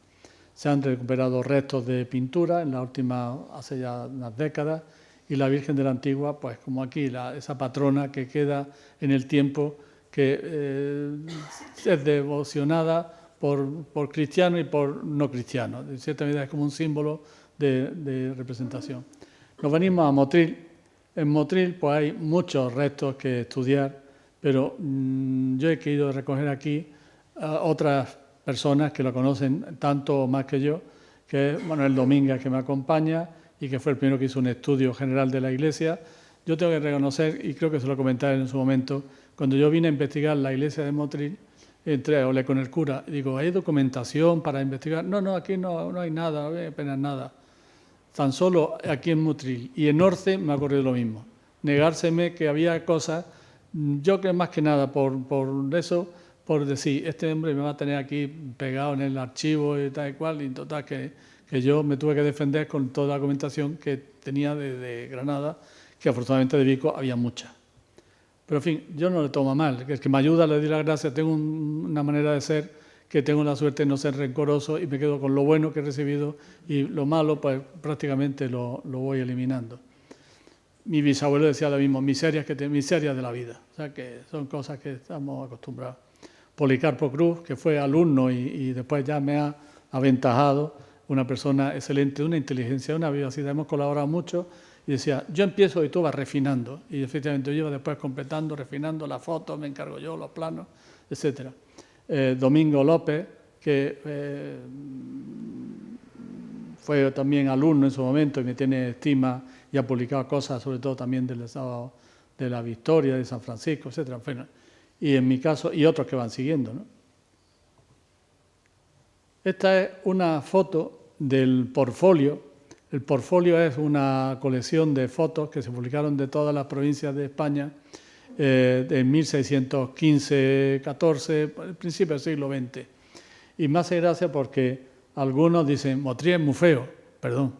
Se han recuperado restos de pintura en la última, hace ya unas décadas, y la Virgen de la Antigua, pues como aquí, esa patrona que queda en el tiempo, que es devocionada por cristianos y por no cristianos. De cierta medida es como un símbolo de representación. Nos venimos a Motril. En Motril pues hay muchos restos que estudiar, pero yo he querido recoger aquí a otras personas que lo conocen tanto o más que yo, que es Manuel Domínguez, que me acompaña y que fue el primero que hizo un estudio general de la iglesia. Yo tengo que reconocer, y creo que se lo comenté en su momento, cuando yo vine a investigar la iglesia de Motril, hablé con el cura y digo, ¿hay documentación para investigar? No, aquí no hay nada, no hay apenas nada. Tan solo aquí en Motril y en Orce me ha ocurrido lo mismo. Negárseme que había cosas, yo creo más que nada por eso, por decir, este hombre me va a tener aquí pegado en el archivo y tal y cual, y total que yo me tuve que defender con toda la documentación que tenía de Granada, que afortunadamente de Vico había mucha. Pero en fin, yo no le tomo mal, que el que me ayuda le doy las gracias, tengo una manera de ser que tengo la suerte de no ser rencoroso y me quedo con lo bueno que he recibido y lo malo pues prácticamente lo voy eliminando. Mi bisabuelo decía lo mismo, miserias de la vida, o sea que son cosas que estamos acostumbrados. Policarpo Cruz, que fue alumno y después ya me ha aventajado, una persona excelente, una inteligencia, una vivacidad, hemos colaborado mucho y decía, yo empiezo y tú vas refinando, y efectivamente yo iba después completando, refinando las fotos, me encargo yo, los planos, etcétera. Domingo López, que fue también alumno en su momento y me tiene estima y ha publicado cosas, sobre todo también del Estado de la Victoria, de San Francisco, etcétera. Bueno, y en mi caso, y otros que van siguiendo, ¿no? Esta es una foto del portfolio. El portfolio es una colección de fotos que se publicaron de todas las provincias de España de 1615-14, al principio del siglo XX. Y me hace gracia porque algunos dicen, Motril es muy feo, perdón,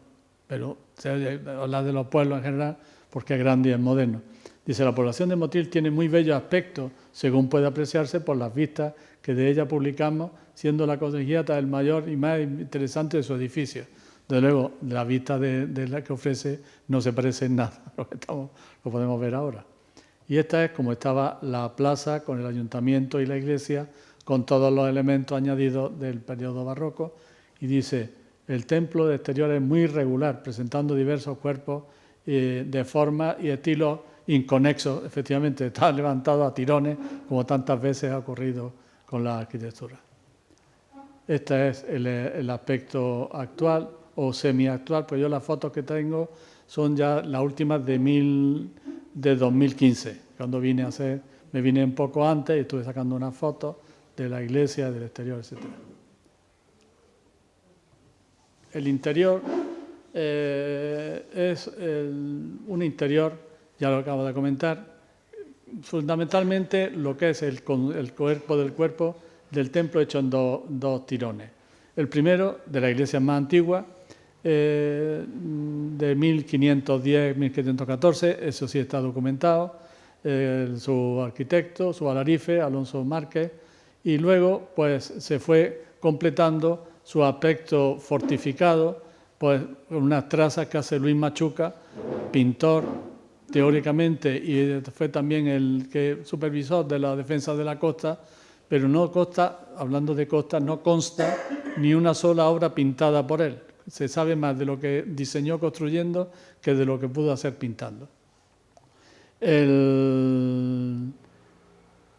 pero se habla de los pueblos en general porque es grande y es moderno. Dice, la población de Motril tiene muy bello aspecto, según puede apreciarse por las vistas que de ella publicamos, siendo la colegiata el mayor y más interesante de su edificio. Desde luego, la vista de la que ofrece no se parece en nada a lo podemos ver ahora. Y esta es como estaba la plaza con el ayuntamiento y la iglesia, con todos los elementos añadidos del periodo barroco. Y dice, el templo de exterior es muy irregular, presentando diversos cuerpos de forma y estilos inconexos. Efectivamente, está levantado a tirones, como tantas veces ha ocurrido con la arquitectura. Este es el aspecto actual o semiactual, pues yo las fotos que tengo son ya las últimas de 2015, cuando vine a hacer, me vine un poco antes y estuve sacando unas fotos de la iglesia, del exterior, etc. El interior es un interior, ya lo acabo de comentar, fundamentalmente lo que es el cuerpo del templo hecho en dos tirones. El primero, de la iglesia más antigua, de 1510-1514, eso sí está documentado, su arquitecto, su alarife, Alonso Márquez, y luego pues se fue completando su aspecto fortificado, pues con unas trazas que hace Luis Machuca, pintor teóricamente, y fue también el que supervisor de la defensa de la costa, pero no consta, hablando de costa, no consta ni una sola obra pintada por él. Se sabe más de lo que diseñó construyendo que de lo que pudo hacer pintando. En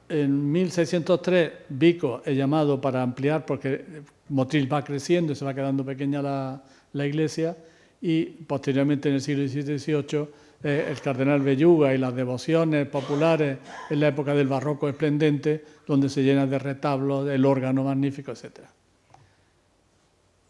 1603 Vico es llamado para ampliar, porque Motril va creciendo y se va quedando pequeña la iglesia, y posteriormente en el siglo XVII y XVIII el cardenal Belluga y las devociones populares en la época del barroco esplendente, donde se llena de retablos, el órgano magnífico, etc.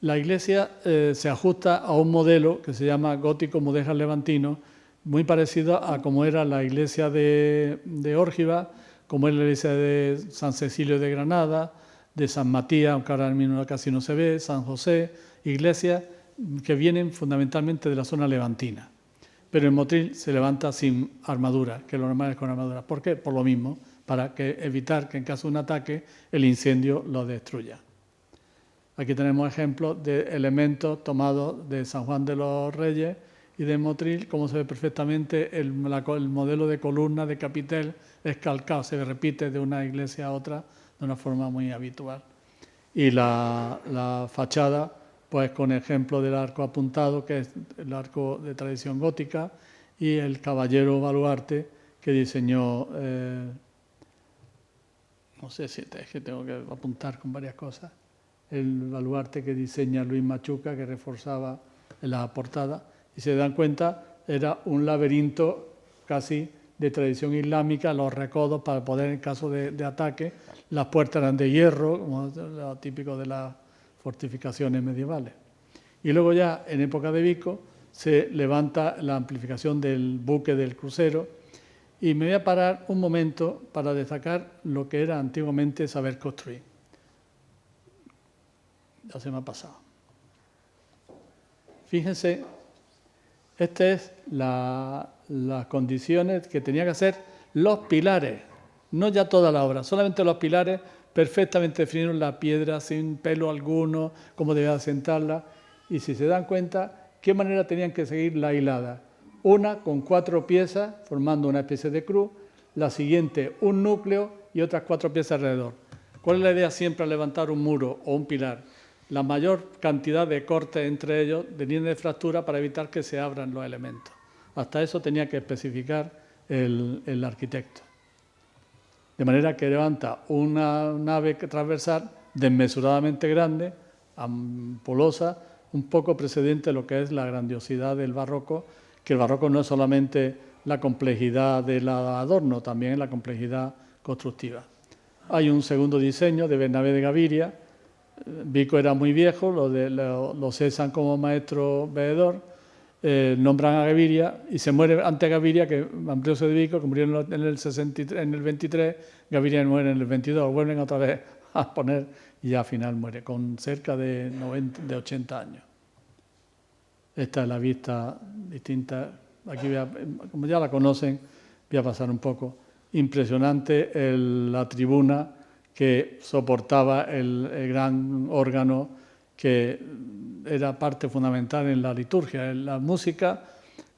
La iglesia se ajusta a un modelo que se llama gótico mudéjar levantino, muy parecido a como era la iglesia de Órgiva, como es la iglesia de San Cecilio de Granada, de San Matías, aunque ahora mismo casi no se ve, San José, iglesias que vienen fundamentalmente de la zona levantina. Pero en Motril se levanta sin armadura, que lo normal es con armadura. ¿Por qué? Por lo mismo, para evitar que en caso de un ataque el incendio lo destruya. Aquí tenemos ejemplos de elementos tomados de San Juan de los Reyes y de Motril, como se ve perfectamente el modelo de columna de capitel es calcado, se repite de una iglesia a otra de una forma muy habitual. Y la fachada, pues con ejemplo del arco apuntado, que es el arco de tradición gótica, y el caballero baluarte que diseñó, no sé si es que tengo que apuntar con varias cosas, el baluarte que diseña Luis Machuca, que reforzaba en la portada, y se dan cuenta, era un laberinto casi de tradición islámica, los recodos para poder, en caso de ataque, las puertas eran de hierro, como lo típico de las fortificaciones medievales. Y luego ya, en época de Vico, se levanta la amplificación del buque del crucero, y me voy a parar un momento para destacar lo que era antiguamente saber construir. Ya se me ha pasado. Fíjense, estas es las condiciones que tenía que hacer los pilares, no ya toda la obra, solamente los pilares perfectamente definidos, la piedra sin pelo alguno, cómo debía sentarla, y si se dan cuenta, qué manera tenían que seguir la hilada. Una con 4 piezas formando una especie de cruz, la siguiente un núcleo y otras 4 piezas alrededor. ¿Cuál es la idea siempre al levantar un muro o un pilar? La mayor cantidad de cortes entre ellos de línea de fractura para evitar que se abran los elementos. Hasta eso tenía que especificar el arquitecto. De manera que levanta una nave transversal desmesuradamente grande, ampulosa, un poco precedente de lo que es la grandiosidad del barroco, que el barroco no es solamente la complejidad del adorno, también la complejidad constructiva. Hay un segundo diseño de Bernabé de Gaviria. Vico era muy viejo, lo cesan como maestro veedor, nombran a Gaviria y se muere antes Gaviria que Ambrosio de Vico, que murió en el 23, Gaviria muere en el 22, vuelven otra vez a poner y ya al final muere, con cerca de 80 años. Esta es la vista distinta. Aquí, como ya la conocen, voy a pasar un poco. Impresionante la tribuna que soportaba el gran órgano que era parte fundamental en la liturgia. En la música,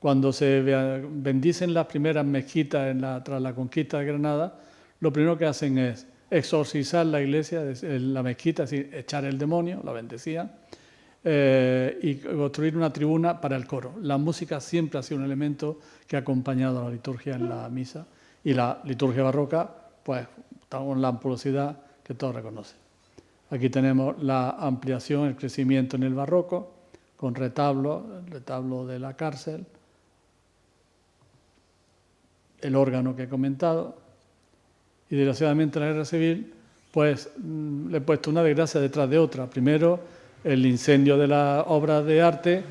cuando se bendicen las primeras mezquitas tras la conquista de Granada, lo primero que hacen es exorcizar la iglesia, la mezquita, es decir, echar el demonio, la bendecían, y construir una tribuna para el coro. La música siempre ha sido un elemento que ha acompañado a la liturgia en la misa, y la liturgia barroca, pues, con la ampulosidad que todos reconocen. Aquí tenemos la ampliación, el crecimiento en el barroco, con retablo, el retablo de la cárcel, el órgano que he comentado, y desgraciadamente en la guerra civil, pues le he puesto una desgracia detrás de otra. Primero, el incendio de las obras de arte,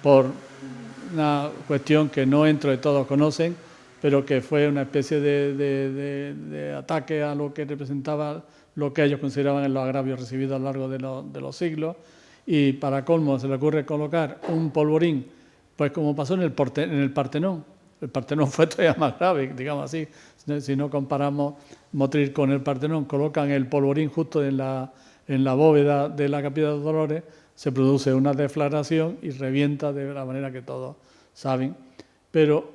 por una cuestión que no entro y todos conocen, pero que fue una especie de ataque a lo que representaba lo que ellos consideraban los agravios recibidos a lo largo de los siglos, y para colmo se le ocurre colocar un polvorín, pues como pasó en el Partenón. El Partenón fue todavía más grave, digamos así, si no comparamos Motril con el Partenón. Colocan el polvorín justo en la bóveda de la Capilla de los Dolores, se produce una deflagración y revienta de la manera que todos saben. Pero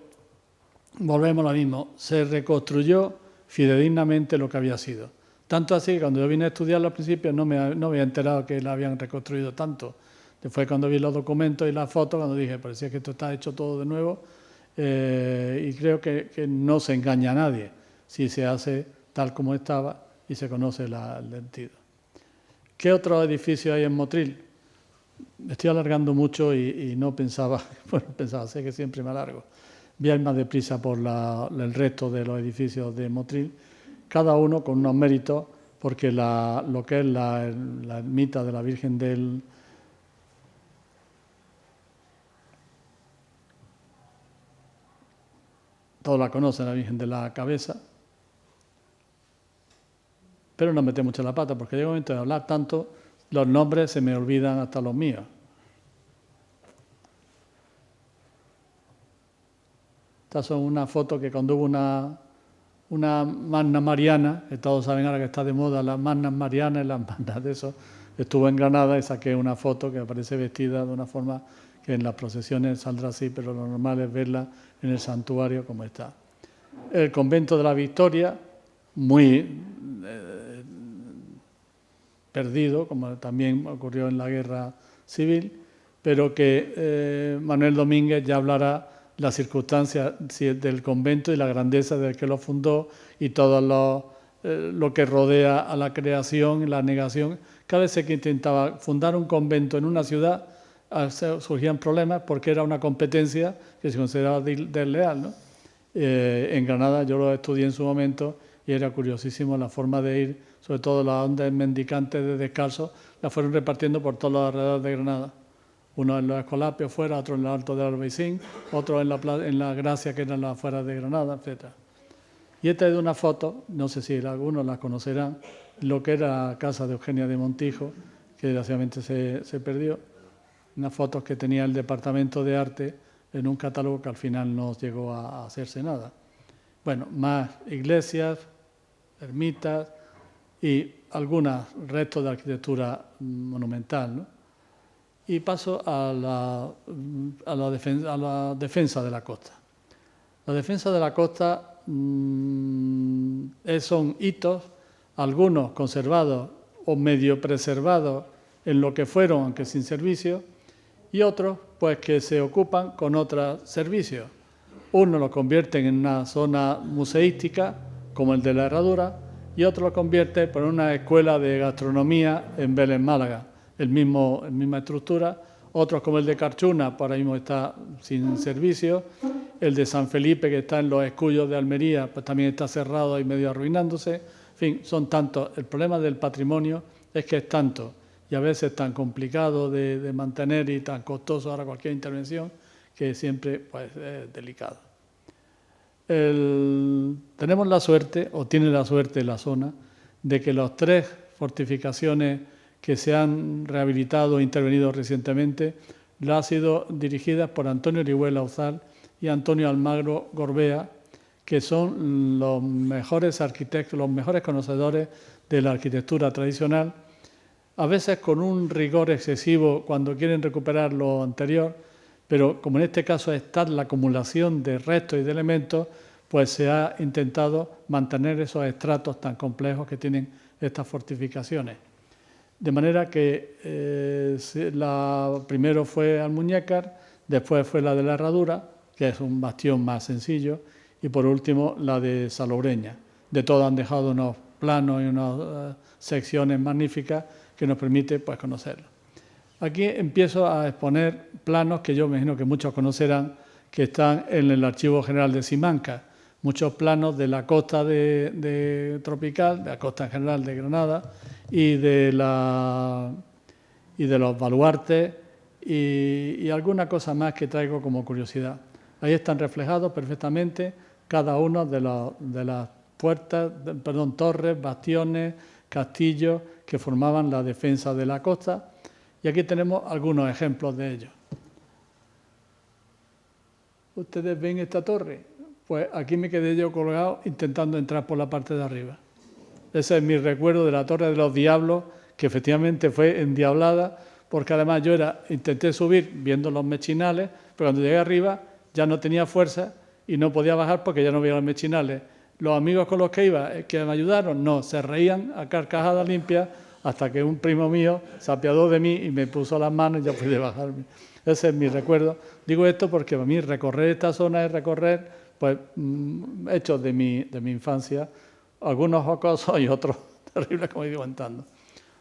volvemos a lo mismo, se reconstruyó fidedignamente lo que había sido. Tanto así que cuando yo vine a estudiarlo al principio no me había enterado que la habían reconstruido tanto. Después, cuando vi los documentos y las fotos, cuando dije, parecía que esto está hecho todo de nuevo, y creo que no se engaña a nadie si se hace tal como estaba y se conoce el sentido. ¿Qué otro edificio hay en Motril? Me estoy alargando mucho y no pensaba, bueno, pensaba, sé que siempre me alargo. Voy a ir más deprisa por el resto de los edificios de Motril, cada uno con unos méritos, porque lo que es la ermita de la Virgen del... Todos la conocen, la Virgen de la Cabeza, pero no mete mucho la pata, porque llega un momento de hablar tanto, los nombres se me olvidan hasta los míos. Estas son una foto que cuando hubo una magna mariana, que todos saben ahora que está de moda las magnas marianas y las magnas de eso, estuve en Granada y saqué una foto que aparece vestida de una forma que en las procesiones saldrá así, pero lo normal es verla en el santuario como está. El convento de la Victoria, muy perdido, como también ocurrió en la guerra civil, pero que Manuel Domínguez ya hablará las circunstancias del convento y la grandeza del que lo fundó y todo lo que rodea a la creación, la negación. Cada vez que intentaba fundar un convento en una ciudad, surgían problemas porque era una competencia que se consideraba desleal, ¿no? En Granada yo lo estudié en su momento y era curiosísimo la forma de ir, sobre todo las ondas mendicantes de descalzos, las fueron repartiendo por todos los alrededores de Granada. Uno en los Escolapios fuera, otro en los Altos del Albaicín, otro en la Gracia, que eran las afueras de Granada, etc. Y esta es de una foto, no sé si algunos la conocerán, lo que era la casa de Eugenia de Montijo, que desgraciadamente se perdió. Unas fotos que tenía el Departamento de Arte en un catálogo que al final no llegó a hacerse nada. Bueno, más iglesias, ermitas y algunos restos de arquitectura monumental, ¿no? Y paso a la defensa de la costa. La defensa de la costa son hitos, algunos conservados o medio preservados en lo que fueron, aunque sin servicio, y otros pues que se ocupan con otros servicios. Uno lo convierten en una zona museística, como el de la Herradura, y otro lo convierte en una escuela de gastronomía en Vélez, Málaga. Misma estructura. Otros, como el de Carchuna, por ahí mismo está sin servicio. El de San Felipe, que está en los Escullos de Almería, pues también está cerrado y medio arruinándose. En fin, son tantos. El problema del patrimonio es que es tanto y a veces tan complicado de mantener y tan costoso ahora cualquier intervención, que siempre pues, es delicado. Tenemos la suerte, o tiene la suerte la zona, de que las 3 fortificaciones que se han rehabilitado e intervenido recientemente la ha sido dirigida por Antonio Orihuela Uzal y Antonio Almagro Gorbea, que son los mejores arquitectos, los mejores conocedores de la arquitectura tradicional, a veces con un rigor excesivo cuando quieren recuperar lo anterior, pero como en este caso está la acumulación de restos y de elementos, pues se ha intentado mantener esos estratos tan complejos que tienen estas fortificaciones. De manera que primero fue Almuñécar, después fue la de la Herradura, que es un bastión más sencillo, y por último la de Salobreña. De todo han dejado unos planos y unas secciones magníficas que nos permite pues, conocerlo. Aquí empiezo a exponer planos que yo me imagino que muchos conocerán, que están en el Archivo General de Simancas. Muchos planos de la costa tropical, de la costa en general de Granada, y de los baluartes y alguna cosa más que traigo como curiosidad. Ahí están reflejados perfectamente cada uno de las puertas, torres, bastiones, castillos que formaban la defensa de la costa. Y aquí tenemos algunos ejemplos de ellos. ¿Ustedes ven esta torre? Pues aquí me quedé yo colgado intentando entrar por la parte de arriba. Ese es mi recuerdo de la Torre de los Diablos, que efectivamente fue endiablada, porque además yo intenté subir viendo los mechinales, pero cuando llegué arriba ya no tenía fuerza y no podía bajar porque ya no veía los mechinales. Los amigos con los que iba, que me ayudaron, no, se reían a carcajadas limpias hasta que un primo mío se apiadó de mí y me puso las manos y yo pude bajarme. Ese es mi recuerdo. Digo esto porque para mí recorrer esta zona es recorrer pues, hechos de mi infancia, algunos jocosos y otros terribles, como he ido contando.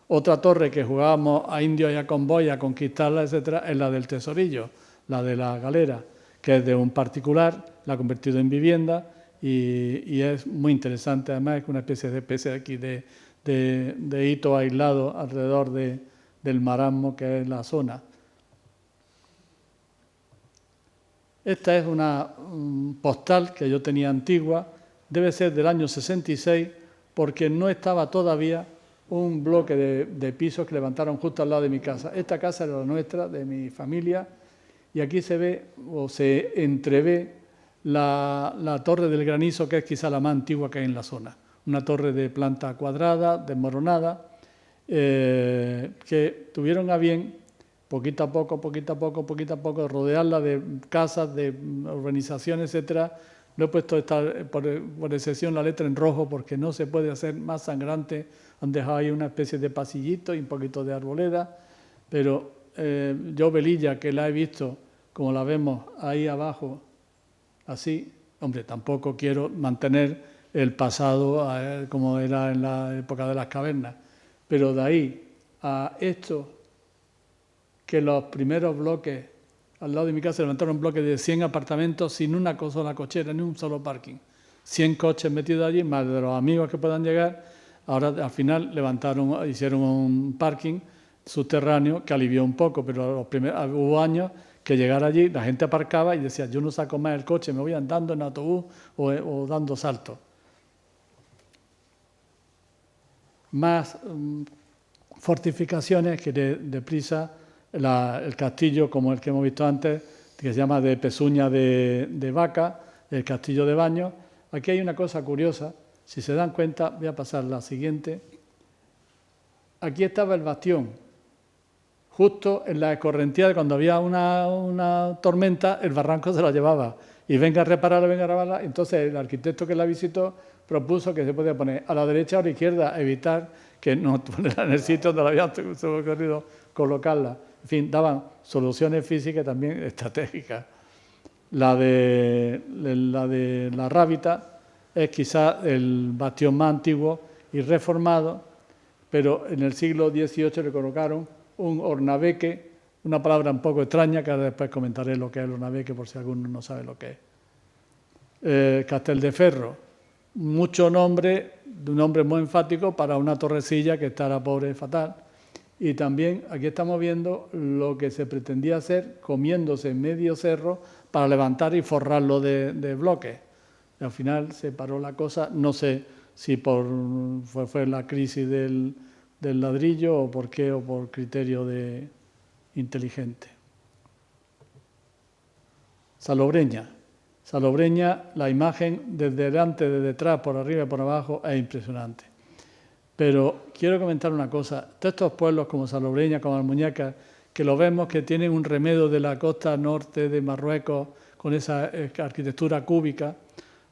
Otra torre que jugábamos a indios y a convoy, a conquistarla, etcétera, es la del Tesorillo, la de la Galera, que es de un particular, la ha convertido en vivienda y es muy interesante. Además, es una especie de aquí de hito aislado alrededor del marasmo que es la zona. Esta es una postal que yo tenía antigua, debe ser del año 66, porque no estaba todavía un bloque de pisos que levantaron justo al lado de mi casa. Esta casa era la nuestra, de mi familia, y aquí se ve o se entrevé la Torre del Granizo, que es quizá la más antigua que hay en la zona. Una torre de planta cuadrada, desmoronada, que tuvieron a bien poquito a poco, rodearla de casas, de urbanizaciones, etcétera. No he puesto por excepción la letra en rojo porque no se puede hacer más sangrante. Han dejado ahí una especie de pasillito y un poquito de arboleda, pero yo Velilla, que la he visto como la vemos ahí abajo, así, hombre, tampoco quiero mantener el pasado como era en la época de las cavernas, pero de ahí a esto, que los primeros bloques, al lado de mi casa levantaron bloques de 100 apartamentos sin una sola cochera, ni un solo parking. 100 coches metidos allí, más de los amigos que puedan llegar. Ahora al final hicieron un parking subterráneo que alivió un poco, pero hubo años que llegar allí, la gente aparcaba y decía, yo no saco más el coche, me voy andando en autobús o dando saltos. Más fortificaciones que deprisa. El castillo, como el que hemos visto antes, que se llama de Pezuña de Vaca, el castillo de Baños. Aquí hay una cosa curiosa, si se dan cuenta, voy a pasar la siguiente. Aquí estaba el bastión, justo en la escorrentía, cuando había una tormenta, el barranco se la llevaba. Y venga a repararla, entonces el arquitecto que la visitó propuso que se podía poner a la derecha o a la izquierda, evitar que no ponerla en el sitio donde había ocurrido colocarla. En fin, daban soluciones físicas también estratégicas. La de la Rábita es quizá el bastión más antiguo y reformado, pero en el siglo XVIII le colocaron un hornabeque, una palabra un poco extraña, que ahora después comentaré lo que es el hornabeque por si alguno no sabe lo que es. Casteldeferro, mucho nombre, de un nombre muy enfático para una torrecilla que está pobre, fatal. Y también aquí estamos viendo lo que se pretendía hacer comiéndose medio cerro para levantar y forrarlo de bloques. Y al final se paró la cosa, no sé si fue la crisis del ladrillo o por qué, o por criterio inteligente. Salobreña. Salobreña, la imagen desde delante, desde detrás, por arriba y por abajo es impresionante. Pero quiero comentar una cosa. Todos estos pueblos como Salobreña, como Almuñécar, que lo vemos que tienen un remedo de la costa norte de Marruecos con esa arquitectura cúbica,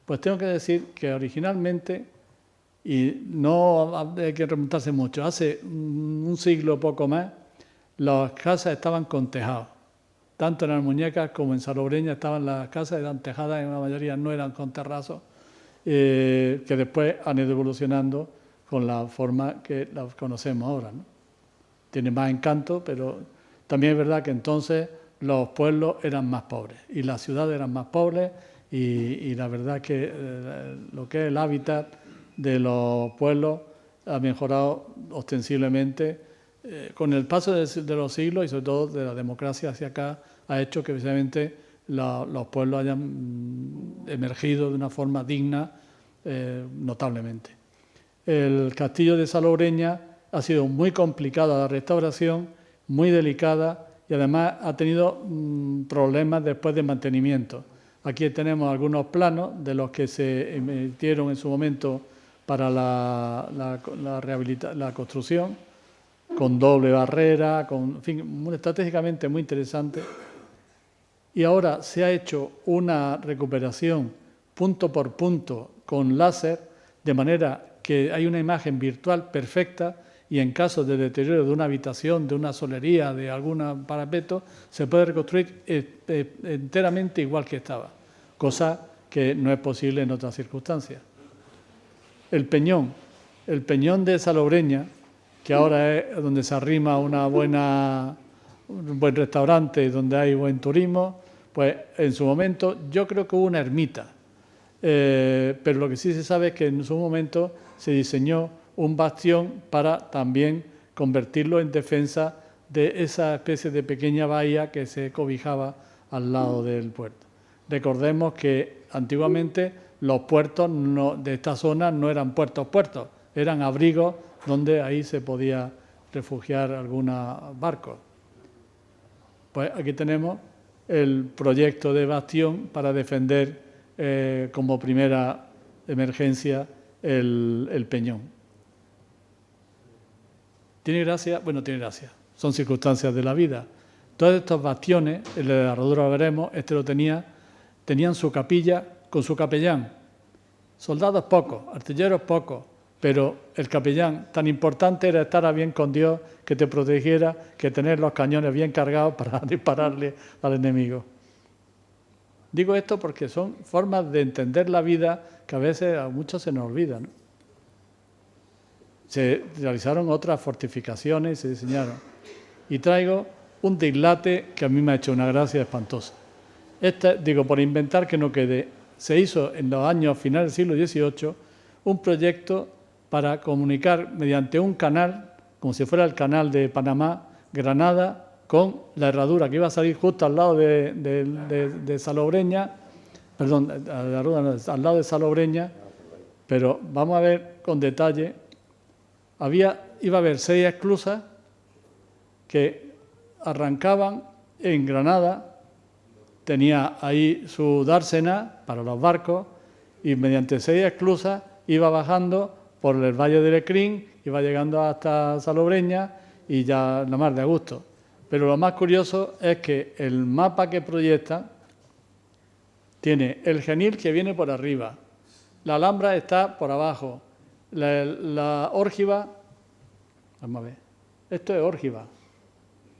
pues tengo que decir que originalmente, y no hay que remontarse mucho, hace un siglo poco más, las casas estaban con tejados. Tanto en Almuñécar como en Salobreña estaban las casas, eran tejadas, en la mayoría no eran con terrazos, que después han ido evolucionando con la forma que las conocemos ahora, ¿no? Tiene más encanto, pero también es verdad que entonces los pueblos eran más pobres y las ciudades eran más pobres y la verdad que lo que es el hábitat de los pueblos ha mejorado ostensiblemente con el paso de los siglos y sobre todo de la democracia hacia acá, ha hecho que precisamente los pueblos hayan emergido de una forma digna notablemente. El castillo de Salobreña ha sido muy complicada la restauración, muy delicada y además ha tenido problemas después de mantenimiento. Aquí tenemos algunos planos de los que se emitieron en su momento para la construcción, con doble barrera, en fin, estratégicamente muy interesante. Y ahora se ha hecho una recuperación punto por punto con láser, de manera que hay una imagen virtual perfecta y en caso de deterioro de una habitación, de una solería, de algún parapeto, se puede reconstruir enteramente igual que estaba, cosa que no es posible en otras circunstancias. El Peñón de Salobreña, que ahora es donde se arrima un buen restaurante, donde hay buen turismo, pues en su momento yo creo que hubo una ermita, pero lo que sí se sabe es que en su momento se diseñó un bastión para también convertirlo en defensa de esa especie de pequeña bahía que se cobijaba al lado del puerto. Recordemos que antiguamente los puertos de esta zona no eran puertos, eran abrigos donde ahí se podía refugiar algunos barcos. Pues aquí tenemos el proyecto de bastión para defender como primera emergencia el Peñón. ¿Tiene gracia? Bueno, tiene gracia. Son circunstancias de la vida. Todos estos bastiones, el de la Herradura lo veremos, tenían su capilla con su capellán. Soldados pocos, artilleros pocos, pero el capellán, tan importante era estar a bien con Dios, que te protegiera, que tener los cañones bien cargados para dispararle al enemigo. Digo esto porque son formas de entender la vida que a veces a muchos se nos olvidan, ¿no? Se realizaron otras fortificaciones, se diseñaron. Y traigo un dislate que a mí me ha hecho una gracia espantosa. Digo, por inventar que no quede, se hizo en los años finales del siglo XVIII un proyecto para comunicar mediante un canal, como si fuera el canal de Panamá, Granada, con la Herradura, que iba a salir justo al lado de Salobreña, perdón, al lado de Salobreña, pero vamos a ver con detalle. Iba a haber 6 esclusas que arrancaban en Granada, tenía ahí su dársena para los barcos y mediante 6 esclusas iba bajando por el Valle del Ecrín, iba llegando hasta Salobreña y ya nada más de a gusto. Pero lo más curioso es que el mapa que proyecta tiene el Genil que viene por arriba, la Alhambra está por abajo, la Órgiva, vamos a ver, esto es Órgiva,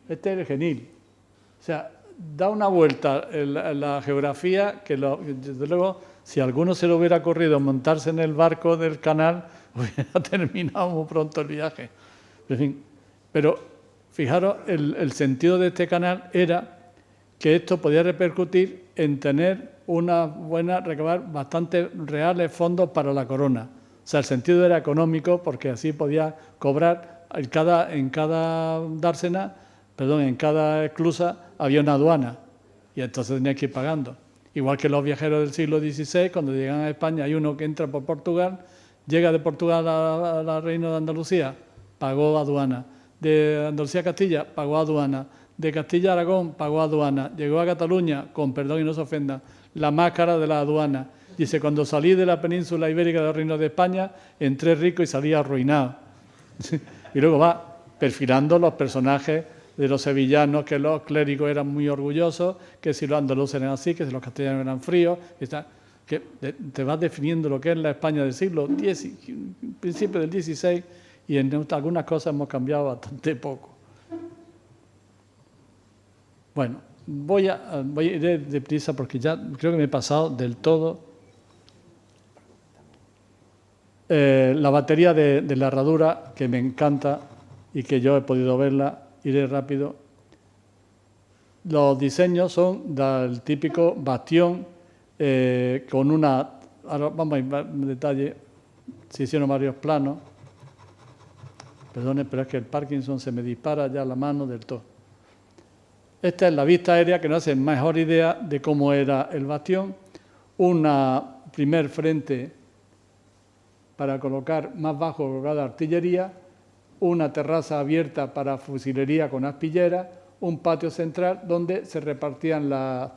este es el Genil. O sea, da una vuelta en la geografía que, desde luego, si a alguno se le hubiera ocurrido montarse en el barco del canal, hubiera terminado muy pronto el viaje. En fin, pero fijaros, el sentido de este canal era que esto podía repercutir en tener recabar bastante reales fondos para la corona. O sea, el sentido era económico porque así podía cobrar en cada dársena, en cada esclusa había una aduana y entonces tenía que ir pagando. Igual que los viajeros del siglo XVI, cuando llegan a España, hay uno que entra por Portugal, llega de Portugal a la Reino de Andalucía, pagó aduana. De Andalucía a Castilla, pagó aduana. de Castilla-Aragón pagó aduana, llegó a Cataluña, con perdón y no se ofendan, la más cara de la aduana. Dice, cuando salí de la península ibérica del Reino de España, entré rico y salí arruinado. Y luego va perfilando los personajes de los sevillanos, que los clérigos eran muy orgullosos, que si los andaluces eran así, que si los castellanos eran fríos, que te vas definiendo lo que es la España del siglo X, principio del XVI, y en algunas cosas hemos cambiado bastante poco. Bueno, voy a ir deprisa porque ya creo que me he pasado del todo. La batería de la herradura, que me encanta y que yo he podido verla, iré rápido. Los diseños son del típico bastión con una... Ahora vamos a ir en detalle. Se hicieron varios planos. Perdone, pero es que el Parkinson se me dispara ya la mano del todo. Esta es la vista aérea que nos hace mejor idea de cómo era el bastión. Una primer frente para colocar más bajo colocada artillería, una terraza abierta para fusilería con aspilleras, un patio central donde se repartían las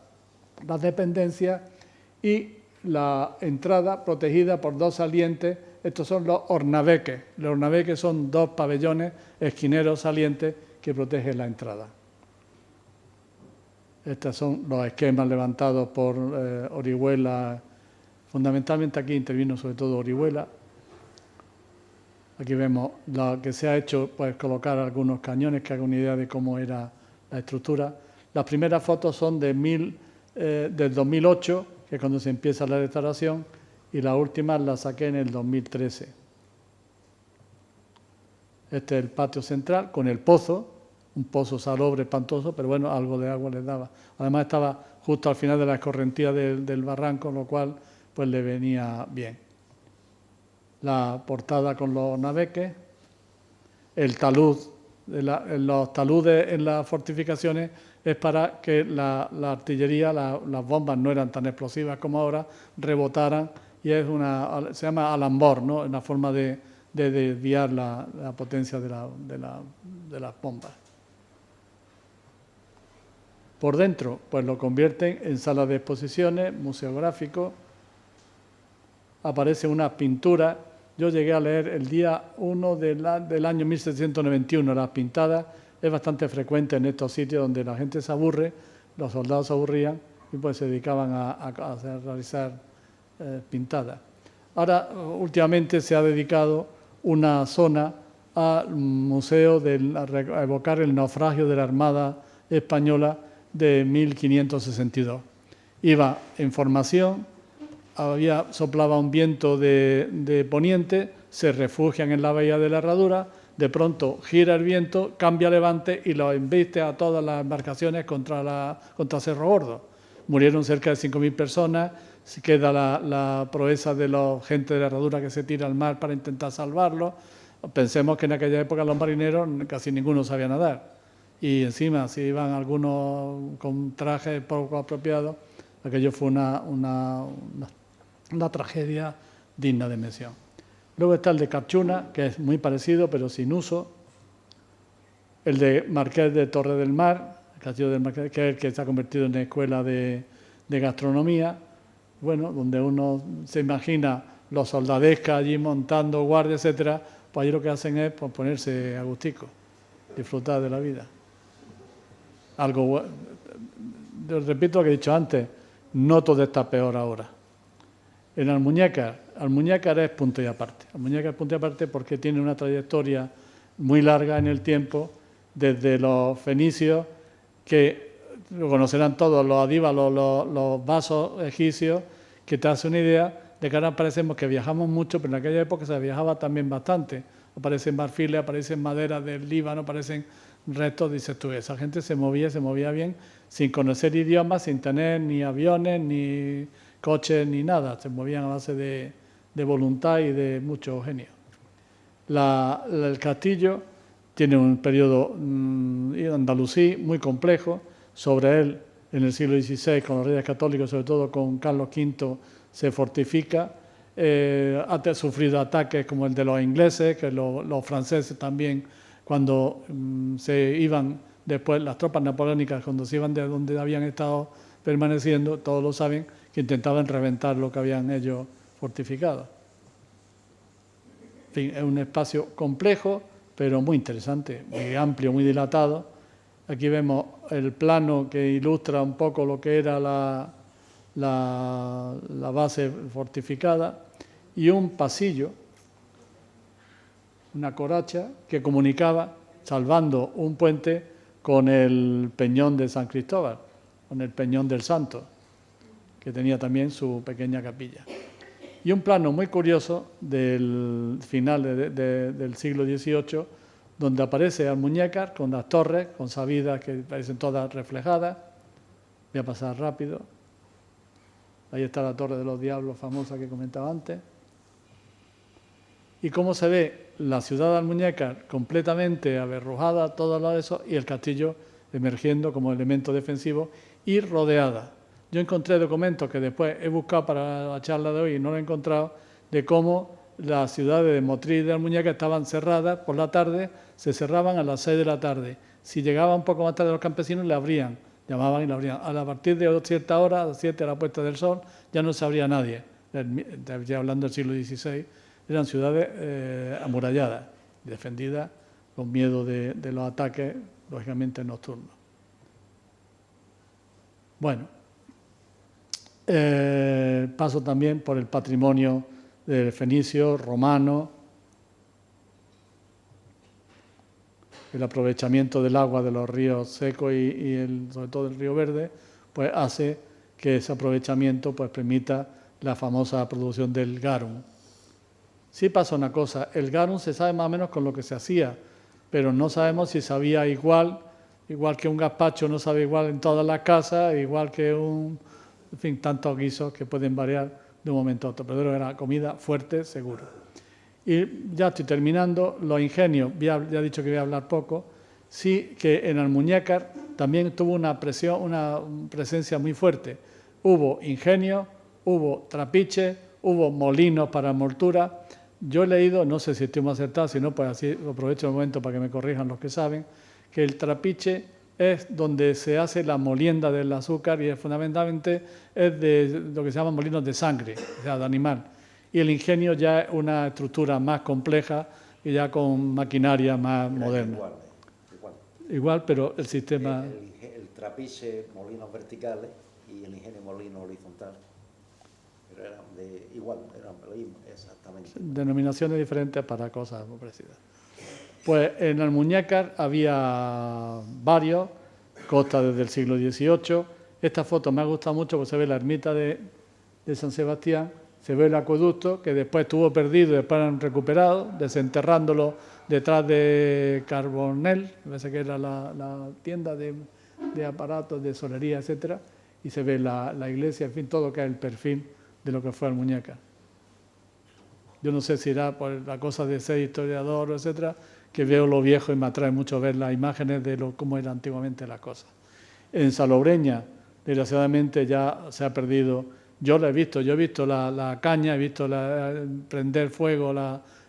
dependencias y la entrada protegida por dos salientes. Estos son los hornabeques. Los hornabeques son dos pabellones esquineros salientes que protegen la entrada. Estos son los esquemas levantados por Orihuela. Fundamentalmente aquí intervino sobre todo Orihuela. Aquí vemos lo que se ha hecho, pues colocar algunos cañones que hagan una idea de cómo era la estructura. Las primeras fotos son del 2008, que es cuando se empieza la restauración, y las últimas las saqué en el 2013. Este es el patio central con el pozo, un pozo salobre espantoso, pero bueno, algo de agua les daba. Además estaba justo al final de la escorrentía del barranco, lo cual pues le venía bien. La portada con los naveques, el talud, los taludes en las fortificaciones es para que la artillería, las bombas no eran tan explosivas como ahora, rebotaran, y es se llama alambor, ¿no? Una forma de desviar la potencia de las bombas. Por dentro, pues lo convierten en sala de exposiciones, museográfico. Aparece una pintura. Yo llegué a leer el día 1 del año 1791, las pintadas. Es bastante frecuente en estos sitios donde la gente se aburre, los soldados se aburrían y pues se dedicaban a realizar pintadas. Ahora, últimamente se ha dedicado una zona al museo a evocar el naufragio de la Armada Española de 1562. Iba en formación, soplaba un viento de poniente, se refugian en la bahía de la Herradura, de pronto gira el viento, cambia levante y lo embiste a todas las embarcaciones contra Cerro Gordo. Murieron cerca de 5.000 personas, queda la proeza de la gente de la Herradura que se tira al mar para intentar salvarlo. Pensemos que en aquella época los marineros casi ninguno sabía nadar. Y encima, si iban algunos con trajes poco apropiados, aquello fue una tragedia digna de mención. Luego está el de Carchuna, que es muy parecido, pero sin uso. El de Marqués de Torre del Mar, el castillo del Marqués, que es el que se ha convertido en escuela de gastronomía. Bueno, donde uno se imagina los soldadescas allí montando guardia, etcétera, pues allí lo que hacen es pues, ponerse agustico, disfrutar de la vida. Algo, repito lo que he dicho antes, no todo está peor ahora. En Almuñécar es punto y aparte. Almuñécar es punto y aparte porque tiene una trayectoria muy larga en el tiempo, desde los fenicios, que lo conocerán todos, los adíbalos, los vasos egipcios, que te hace una idea de que ahora parecemos que viajamos mucho, pero en aquella época se viajaba también bastante. Aparecen marfiles, aparecen maderas del Líbano, aparecen restos, dices tú, esa gente se movía bien, sin conocer idiomas, sin tener ni aviones, ni coches, ni nada. Se movían a base de voluntad y de mucho genio. El castillo tiene un periodo andalusí muy complejo. Sobre él, en el siglo XVI, con los reyes católicos, sobre todo con Carlos V, se fortifica. Ha sufrido ataques como el de los ingleses, que los franceses también, cuando se iban después las tropas napoleónicas, cuando se iban de donde habían estado permaneciendo, todos lo saben, que intentaban reventar lo que habían ellos fortificado. En fin, es un espacio complejo, pero muy interesante, muy amplio, muy dilatado. Aquí vemos el plano que ilustra un poco lo que era la base fortificada y un pasillo, una coracha que comunicaba, salvando un puente, con el Peñón de San Cristóbal, con el Peñón del Santo, que tenía también su pequeña capilla. Y un plano muy curioso del final del siglo XVIII, donde aparece Almuñécar con las torres, con sabidas que parecen todas reflejadas. Voy a pasar rápido. Ahí está la Torre de los Diablos famosa que comentaba antes. Y cómo se ve la ciudad de Almuñécar completamente aberrujada, todo eso, y el castillo emergiendo como elemento defensivo y rodeada. Yo encontré documentos que después he buscado para la charla de hoy y no lo he encontrado, de cómo las ciudades de Motril y de Almuñécar estaban cerradas por la tarde, se cerraban a las 6 de la tarde. Si llegaba un poco más tarde los campesinos, le abrían, llamaban y le abrían. A partir de cierta hora, a las 7 a la puesta del sol, ya no se abría nadie. Ya hablando del siglo XVI, eran ciudades amuralladas, defendidas con miedo de los ataques, lógicamente nocturnos. Bueno, paso también por el patrimonio del fenicio, romano, el aprovechamiento del agua de los ríos secos y sobre todo el río Verde, pues hace que ese aprovechamiento pues permita la famosa producción del garum. Sí pasa una cosa, el garum se sabe más o menos con lo que se hacía, pero no sabemos si sabía igual que un gazpacho no sabe igual en todas las casas, igual que en fin, tantos guisos que pueden variar de un momento a otro, pero era comida fuerte, seguro. Y ya estoy terminando, los ingenios, ya he dicho que voy a hablar poco, sí que en Almuñécar también tuvo una presencia muy fuerte. Hubo ingenios, hubo trapiches, hubo molinos para moltura. Yo he leído, no sé si estoy más acertado, si no, pues así aprovecho el momento para que me corrijan los que saben, que el trapiche es donde se hace la molienda del azúcar y fundamentalmente es de lo que se llama molinos de sangre, o sea, de animal. Y el ingenio ya es una estructura más compleja y ya con maquinaria más moderna. Igual, pero el sistema... El trapiche, molinos verticales, y el ingenio, molino horizontal. Pero eran igual, eran exactamente. Denominaciones diferentes para cosas muy parecidas. Pues en Almuñécar había varios, consta desde el siglo XVIII. Esta foto me ha gustado mucho porque se ve la ermita de San Sebastián, se ve el acueducto que después estuvo perdido y después han recuperado, desenterrándolo detrás de Carbonell, me parece que era la tienda de aparatos de solería, etcétera, y se ve la iglesia, en fin, todo que es el perfil de lo que fue Almuñécar. Yo no sé si era por la cosa de ser historiador, etcétera, que veo lo viejo y me atrae mucho ver las imágenes de cómo eran antiguamente las cosas. En Salobreña, desgraciadamente, ya se ha perdido. Yo he visto la caña, he visto prender fuego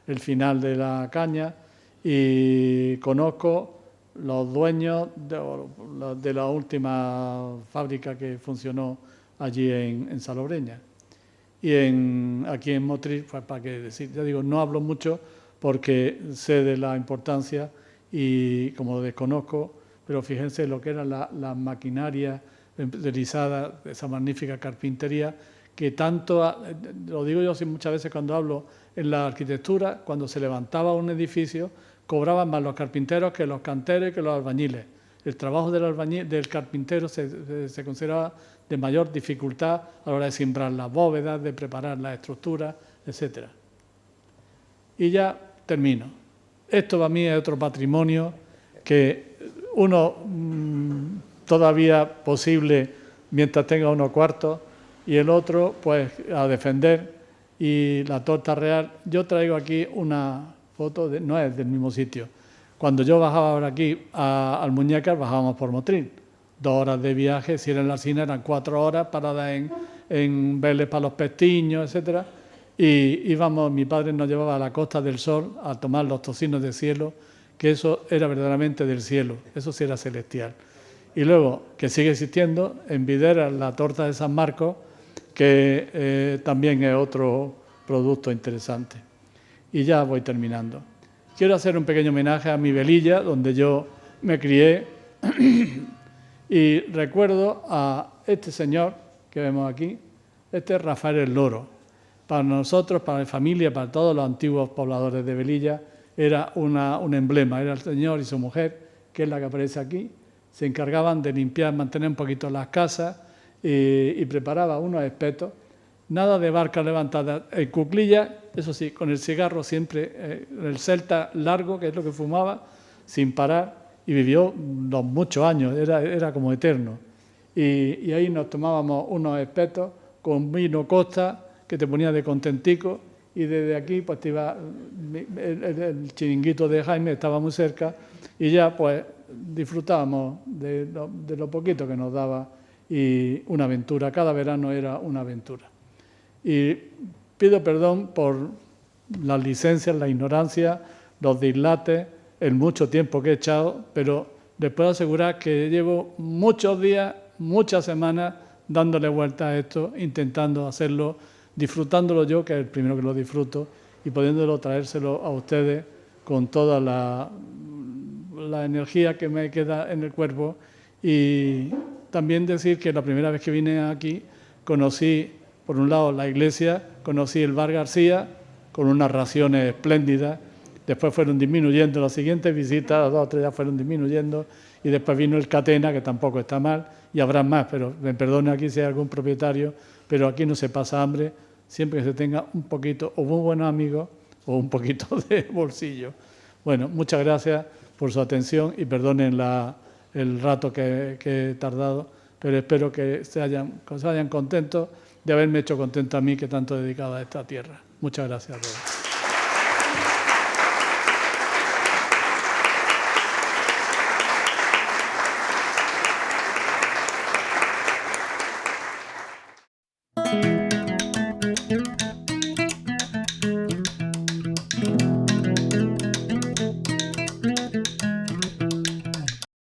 el final de la caña y conozco los dueños de la última fábrica que funcionó allí en Salobreña. Y aquí en Motril, pues para qué decir, ya digo, no hablo mucho porque sé de la importancia y como lo desconozco, pero fíjense lo que era la maquinaria realizada, esa magnífica carpintería, que tanto, lo digo yo muchas veces cuando hablo en la arquitectura, cuando se levantaba un edificio, cobraban más los carpinteros que los canteros y que los albañiles. El trabajo del carpintero se consideraba de mayor dificultad a la hora de simbrar las bóvedas, de preparar las estructuras, etcétera. Y ya termino. Esto para mí es otro patrimonio que uno todavía posible mientras tenga unos cuartos y el otro pues a defender. Y la torta real, yo traigo aquí una foto, no es del mismo sitio. Cuando yo bajaba por aquí a Almuñécar, bajábamos por Motril. 2 horas de viaje, si era en la Alsina eran 4 horas paradas en Vélez para los Pestiños, etcétera. Y íbamos, mi padre nos llevaba a la Costa del Sol a tomar los tocinos de cielo que eso era verdaderamente del cielo, eso sí era celestial. Y luego, que sigue existiendo, en Videras, la torta de San Marcos, que también es otro producto interesante. Y ya voy terminando. Quiero hacer un pequeño homenaje a mi Velilla, donde yo me crié, y recuerdo a este señor que vemos aquí, este es Rafael el Loro. Para nosotros, para mi familia, para todos los antiguos pobladores de Velilla, era un emblema, era el señor y su mujer, que es la que aparece aquí, se encargaban de limpiar, mantener un poquito las casas y preparaba unos espetos, nada de barcas levantadas, en cuclillas, eso sí, con el cigarro siempre, el celta largo, que es lo que fumaba, sin parar, y vivió muchos años, era como eterno. Y ahí nos tomábamos unos espetos con vino Costa, que te ponía de contentico, y desde aquí pues te iba, el chiringuito de Jaime estaba muy cerca, y ya pues disfrutábamos de lo poquito que nos daba, y una aventura, cada verano era una aventura. Y pido perdón por las licencias, la ignorancia, los dislates, el mucho tiempo que he echado, pero les puedo asegurar que llevo muchos días, muchas semanas dándole vuelta a esto, intentando hacerlo, disfrutándolo yo, que es el primero que lo disfruto, y pudiéndolo traérselo a ustedes con toda la energía que me queda en el cuerpo. Y también decir que la primera vez que vine aquí conocí, por un lado, la iglesia, conocí el Bar García con unas raciones espléndidas, después fueron disminuyendo las siguientes visitas, las 2 o 3 ya fueron disminuyendo, y después vino el Catena, que tampoco está mal, y habrá más, pero me perdone aquí si hay algún propietario, pero aquí no se pasa hambre, siempre que se tenga un poquito, o muy buenos amigos, o un poquito de bolsillo. Bueno, muchas gracias por su atención y perdonen el rato que he tardado, pero espero que se vayan contentos de haberme hecho contento a mí, que tanto he dedicado a esta tierra. Muchas gracias a todos.